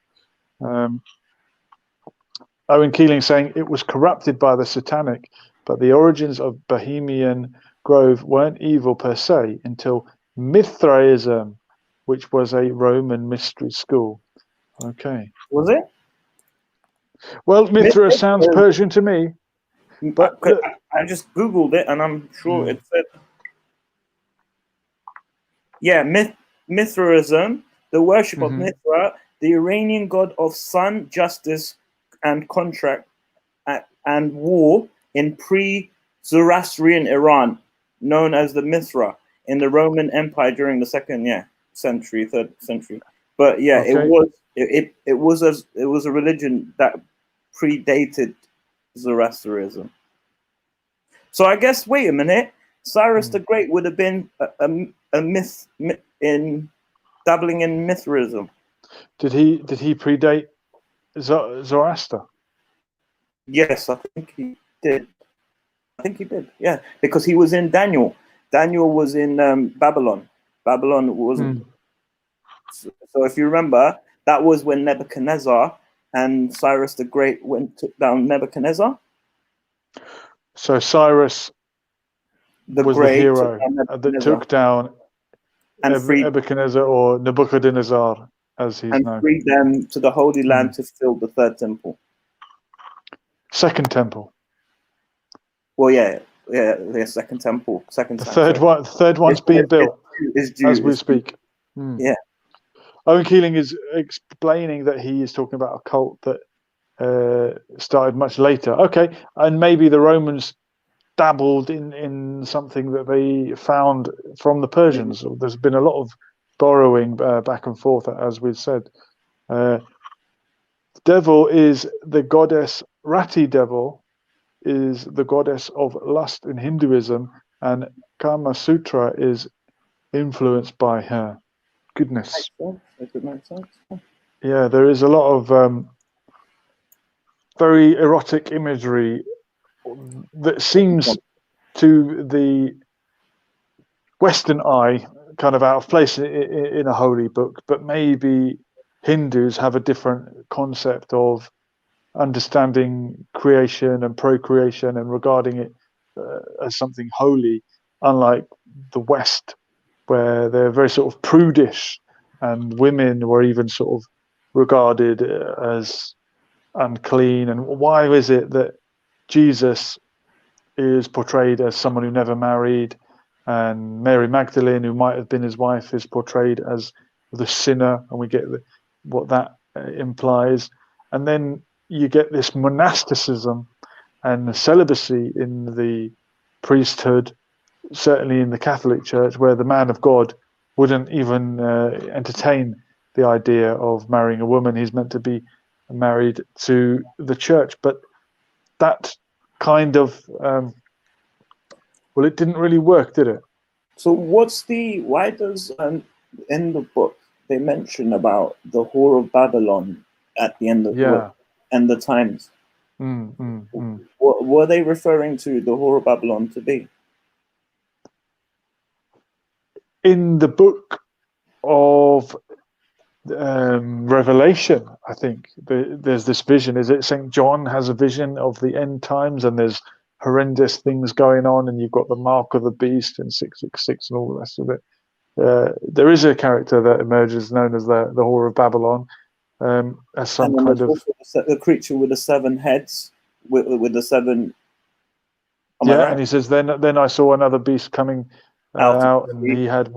Owen Keeling saying it was corrupted by the satanic, but the origins of Bohemian Grove weren't evil per se until Mithraism, which was a Roman mystery school. Okay. Was it? Well, Mithra sounds Persian to me. But I just Googled it and I'm sure it said, yeah, Mithraism, the worship of Mithra, the Iranian god of sun, justice, and contract and war in pre-Zoroastrian Iran, known as the Mithra in the Roman Empire during the third century. But yeah, okay. it was a religion that predated Zoroastrianism. So I guess, wait a minute, Cyrus the Great would have been a myth in dabbling in Mithraism. Did he predate Zoroaster? Yes, I think he did. Yeah, because he was in Daniel. Daniel was in Babylon. Babylon was. So if you remember, that was when Nebuchadnezzar and Cyrus the Great took down Nebuchadnezzar. So Cyrus was the hero that took down Nebuchadnezzar, or Nebuchadnezzar, as he's known. And freed them to the Holy Land to fill the third temple. Second temple. Well, yeah, second temple. The third one's being built as we speak. Yeah. Owen Keeling is explaining that he is talking about a cult that started much later. Okay, and maybe the Romans dabbled in something that they found from the Persians. There's been a lot of borrowing back and forth, as we've said. Devil is the goddess. Rati Devil is the goddess of lust in Hinduism, and Kama Sutra is influenced by her. Goodness. Yeah, there is a lot of very erotic imagery that seems to the Western eye kind of out of place in a holy book, but maybe Hindus have a different concept of understanding creation and procreation and regarding it as something holy, unlike the West, where they're very sort of prudish, and women were even sort of regarded as unclean. And why is it that Jesus is portrayed as someone who never married, and Mary Magdalene, who might have been his wife, is portrayed as the sinner, and we get what that implies. And then you get this monasticism and celibacy in the priesthood, certainly in the Catholic Church, where the man of God wouldn't even entertain the idea of marrying a woman. He's meant to be married to the church. But that kind of, it didn't really work, did it? So why does, in the book, they mention about the Whore of Babylon at the end of the book and the times? What were they referring to the Whore of Babylon to be? In the book of Revelation, I think there's this vision. Is it St. John has a vision of the end times, and there's horrendous things going on, and you've got the mark of the beast and 666 and all the rest of it. There is a character that emerges known as the Whore of Babylon, as some kind of the creature with the 7 heads, with the 7. Right? And he says, then I saw another beast coming out, and he had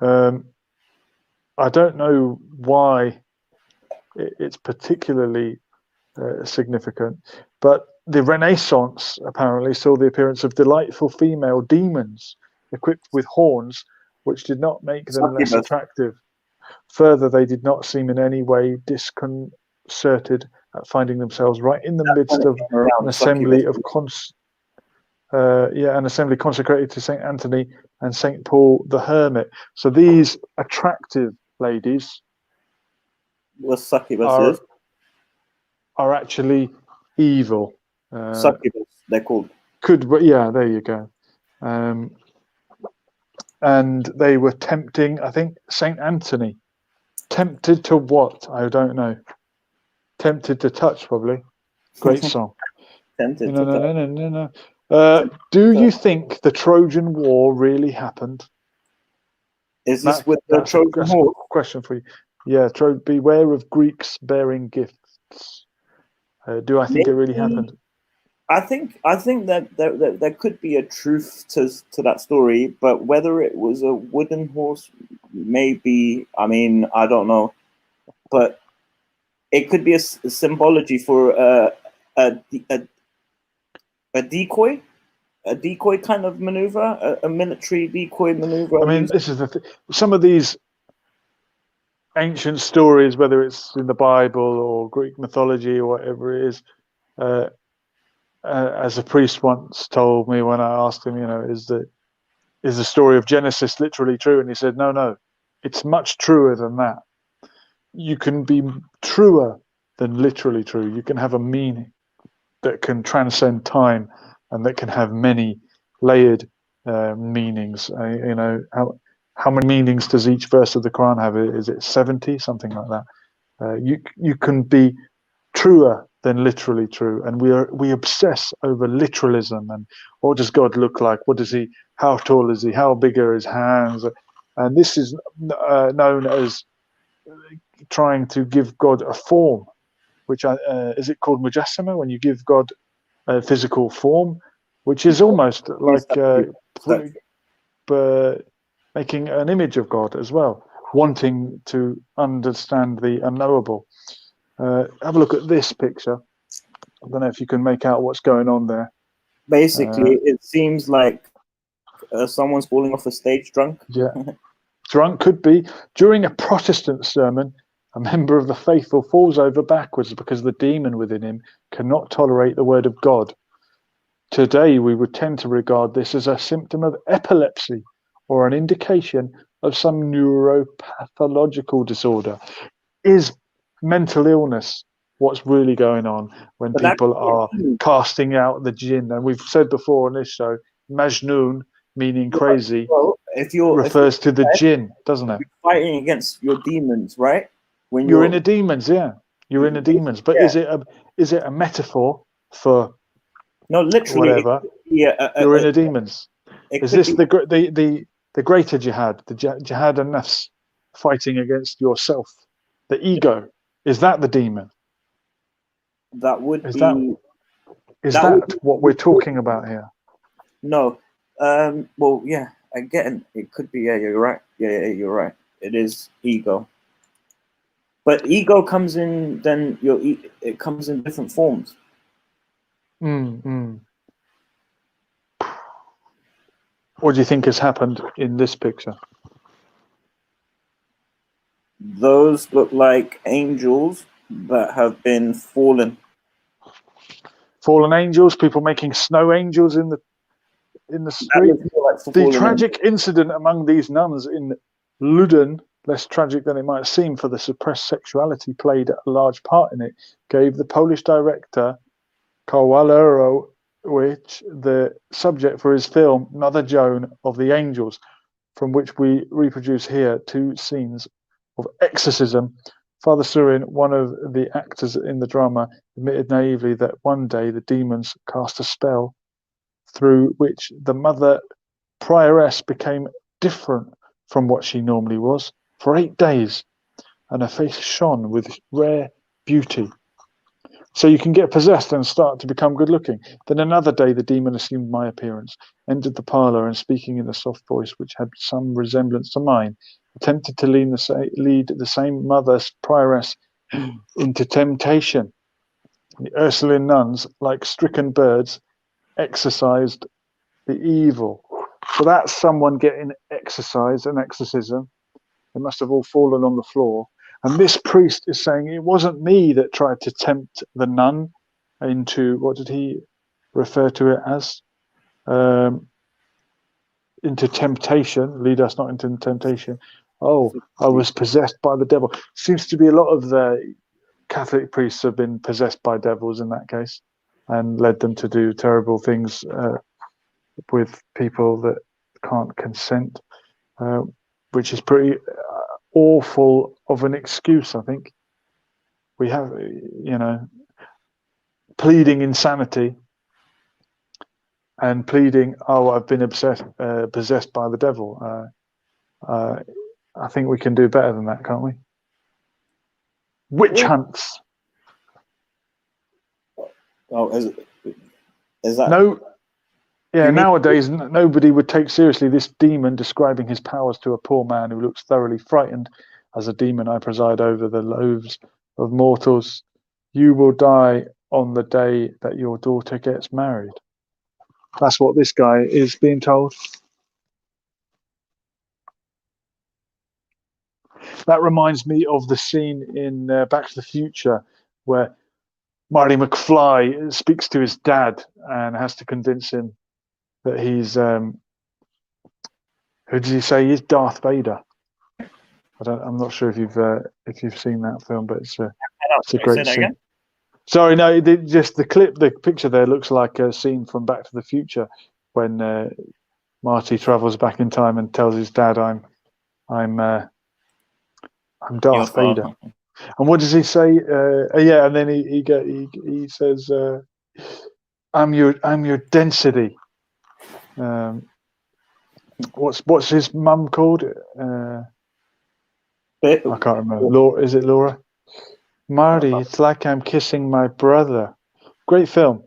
I don't know why it's particularly significant, but the Renaissance apparently saw the appearance of delightful female demons equipped with horns, which did not make them less attractive. Further, they did not seem in any way disconcerted at finding themselves right in the midst of an assembly of an assembly consecrated to Saint Anthony and Saint Paul the Hermit. So these attractive ladies are actually evil. Succubus, they're called. There you go. And they were tempting, I think, Saint Anthony. Tempted to what? I don't know. Tempted to Touch, probably. Great song. Tempted No, to no, touch. no, no, no, no. Do you think the Trojan War really happened? Is this with the That's a Trojan horse? question for you. Yeah, beware of Greeks bearing gifts. Do I think it really happened? I think that there could be a truth to that story, but whether it was a wooden horse, maybe. I mean, I don't know, but it could be a symbology for a decoy, a decoy kind of maneuver, a military decoy maneuver. I mean, this is the some of these ancient stories, whether it's in the Bible or Greek mythology or whatever it is, as a priest once told me when I asked him, is the story of Genesis literally true? And he said, no, it's much truer than that. You can be truer than literally true. You can have a meaning that can transcend time and that can have many layered meanings. How many meanings does each verse of the Quran have? Is it 70, something like that? You can be truer than literally true, and we obsess over literalism and what does God look like? What does he? How tall is he? How big are his hands? And this is known as trying to give God a form, which is it called mujassama, when you give God a physical form, which is almost like making an image of God as well, wanting to understand the unknowable. Have a look at this picture. I don't know if you can make out what's going on there. Basically, it seems like someone's falling off a stage drunk. Yeah, drunk could be. During a Protestant sermon, a member of the faithful falls over backwards because the demon within him cannot tolerate the word of God. Today, we would tend to regard this as a symptom of epilepsy or an indication of some neuropathological disorder. Is mental illness what's really going on when people are casting out the jinn? And we've said before on this show, Majnun, meaning crazy, refers to the jinn, doesn't it? You're fighting against your demons, right? When you're in a demons, yeah. You're in a demons. But is it a metaphor for literally whatever? You're in a demons. Is this the greater jihad, the jihad and nafs, fighting against yourself, the ego? Is that the demon? That would is be. That what we're talking about here? No. Well, yeah. Again, it could be. Yeah, you're right. Yeah, you're right. It is ego. But ego comes in. Then it comes in different forms. What do you think has happened in this picture? Those look like angels that have been fallen. Fallen angels, people making snow angels in the street. The tragic incident among these nuns in Luden, less tragic than it might seem, for the suppressed sexuality played a large part in it, gave the Polish director Kowalero the subject for his film Mother Joan of the Angels, from which we reproduce here 2 scenes of exorcism. Father Surin, one of the actors in the drama, admitted naively that one day the demons cast a spell through which the mother prioress became different from what she normally was for 8 days, and her face shone with rare beauty. So you can get possessed and start to become good looking. Then another day the demon assumed my appearance, entered the parlour, and speaking in a soft voice which had some resemblance to mine, attempted to lead the same mother's prioress into temptation. The Ursuline nuns, like stricken birds, exorcised the evil. So that's someone getting exorcised, an exorcism. They must have all fallen on the floor. And this priest is saying, it wasn't me that tried to tempt the nun into, what did he refer to it as? Into temptation, lead us not into temptation. Oh, I was possessed by the devil. Seems to be a lot of the Catholic priests have been possessed by devils in that case and led them to do terrible things with people that can't consent, which is pretty awful of an excuse, I think. we have, pleading insanity and pleading, oh, I've been possessed by the devil. I think we can do better than that, can't we? Witch hunts. Oh, is that no? Yeah, nowadays nobody would take seriously this demon describing his powers to a poor man who looks thoroughly frightened. As a demon, I preside over the loaves of mortals. You will die on the day that your daughter gets married. That's what this guy is being told. That reminds me of the scene in Back to the Future where Marty McFly speaks to his dad and has to convince him that he's who did he say he is? Darth Vader. I'm not sure if you've seen that film, but it's a great scene. Again? Sorry, no, just the picture there looks like a scene from Back to the Future when Marty travels back in time and tells his dad, "I'm Darth Vader." And what does he say? Yeah, and then he says, "I'm your density." What's his mum called? I can't remember. Laura, is it Laura? Marty, it's like I'm kissing my brother. Great film.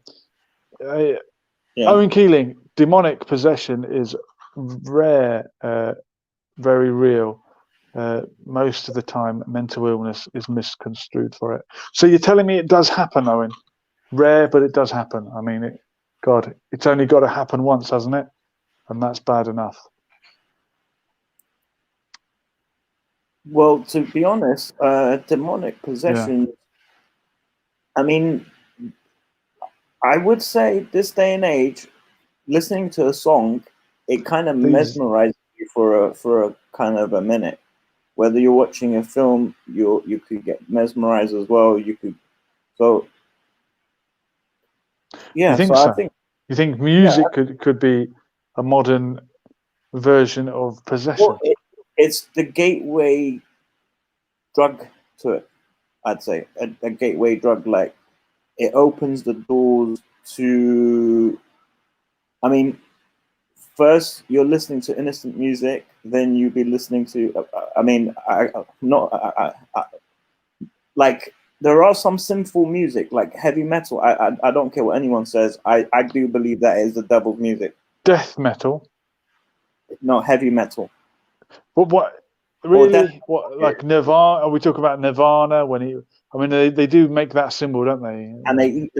Owen Keeling, demonic possession is rare, very real. Most of the time, mental illness is misconstrued for it. So you're telling me it does happen, Owen? Rare, but it does happen. I mean, it's only got to happen once, hasn't it? And that's bad enough. Well, to be honest, demonic possession, I mean, I would say this day and age, listening to a song, it kind of mesmerizes you for a kind of a minute. Whether you're watching a film, you could get mesmerized as well. You could, yeah. I think you think music could be a modern version of possession. Well, it's the gateway drug to it. I'd say a gateway drug, like it opens the doors to. I mean, first you're listening to innocent music, then you'll be listening to. Like there are some sinful music, like heavy metal. I don't care what anyone says. I do believe that is the devil's music. Death metal. No, heavy metal. But what really? What like Nirvana? Are we talking about Nirvana when he? I mean, they do make that symbol, don't they? And they eat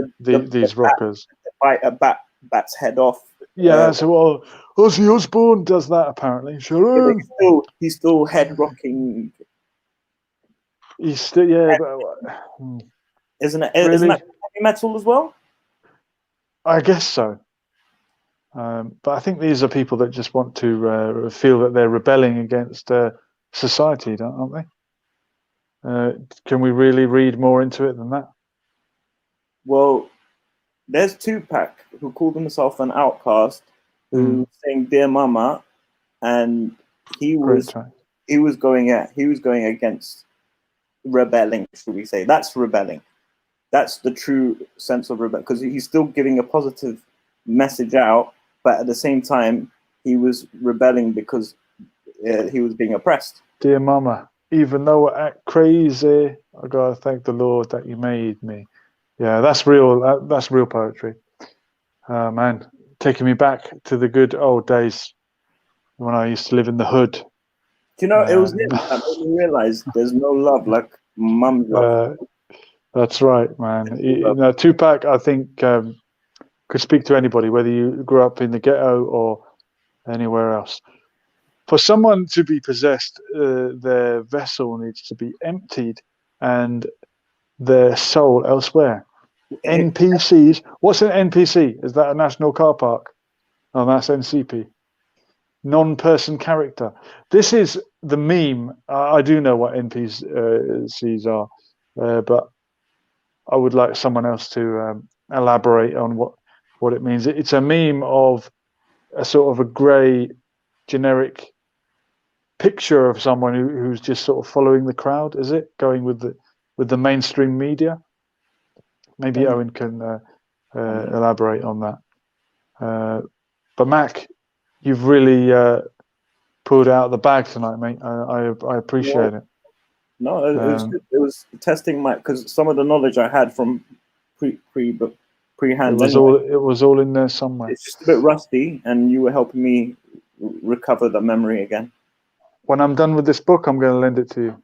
these rockers. Bite a bat's head off. Yeah, that's what Ozzy Osbourne does that apparently. Sure. He's still head rocking. He's still Isn't it? Really? Isn't that heavy metal as well? I guess so. But I think these are people that just want to feel that they're rebelling against society, aren't they? Can we really read more into it than that? Well, there's Tupac who called himself an outcast, who sang "Dear Mama," and he was going against rebelling. Should we say that's rebelling? That's the true sense of rebellion, because he's still giving a positive message out, but at the same time he was rebelling because he was being oppressed. Dear Mama, even though I act crazy, I gotta thank the Lord that you made me. Yeah, that's real. That's real poetry, man. Taking me back to the good old days when I used to live in the hood. Do you know, it was him that made me realize there's no love like mum's love. That's right, man. Tupac, I think, could speak to anybody, whether you grew up in the ghetto or anywhere else. For someone to be possessed, their vessel needs to be emptied and their soul elsewhere. NPCs. What's an NPC? Is that a national car park? Oh, that's NCP. Non-person character. This is the meme. I do know what NPCs are, but I would like someone else to elaborate on what it means. It's a meme of a sort of a grey, generic picture of someone who's just sort of following the crowd. Is it going with with the mainstream media. Maybe Owen can elaborate on that. But Mac, you've really pulled out the bag tonight, mate. I appreciate it. No, it was testing because some of the knowledge I had from pre-hand. It was all in there somewhere. It's just a bit rusty, and you were helping me recover the memory again. When I'm done with this book, I'm going to lend it to you.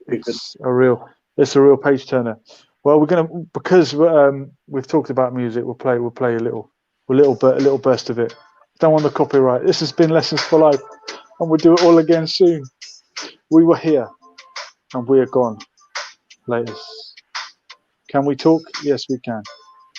It's a real page turner. Well, we're going to, because we've talked about music, we'll play a little burst of it. Don't want the copyright. This has been Lessons for Life, and we'll do it all again soon. We were here, and we are gone. Latest. Can we talk? Yes, we can.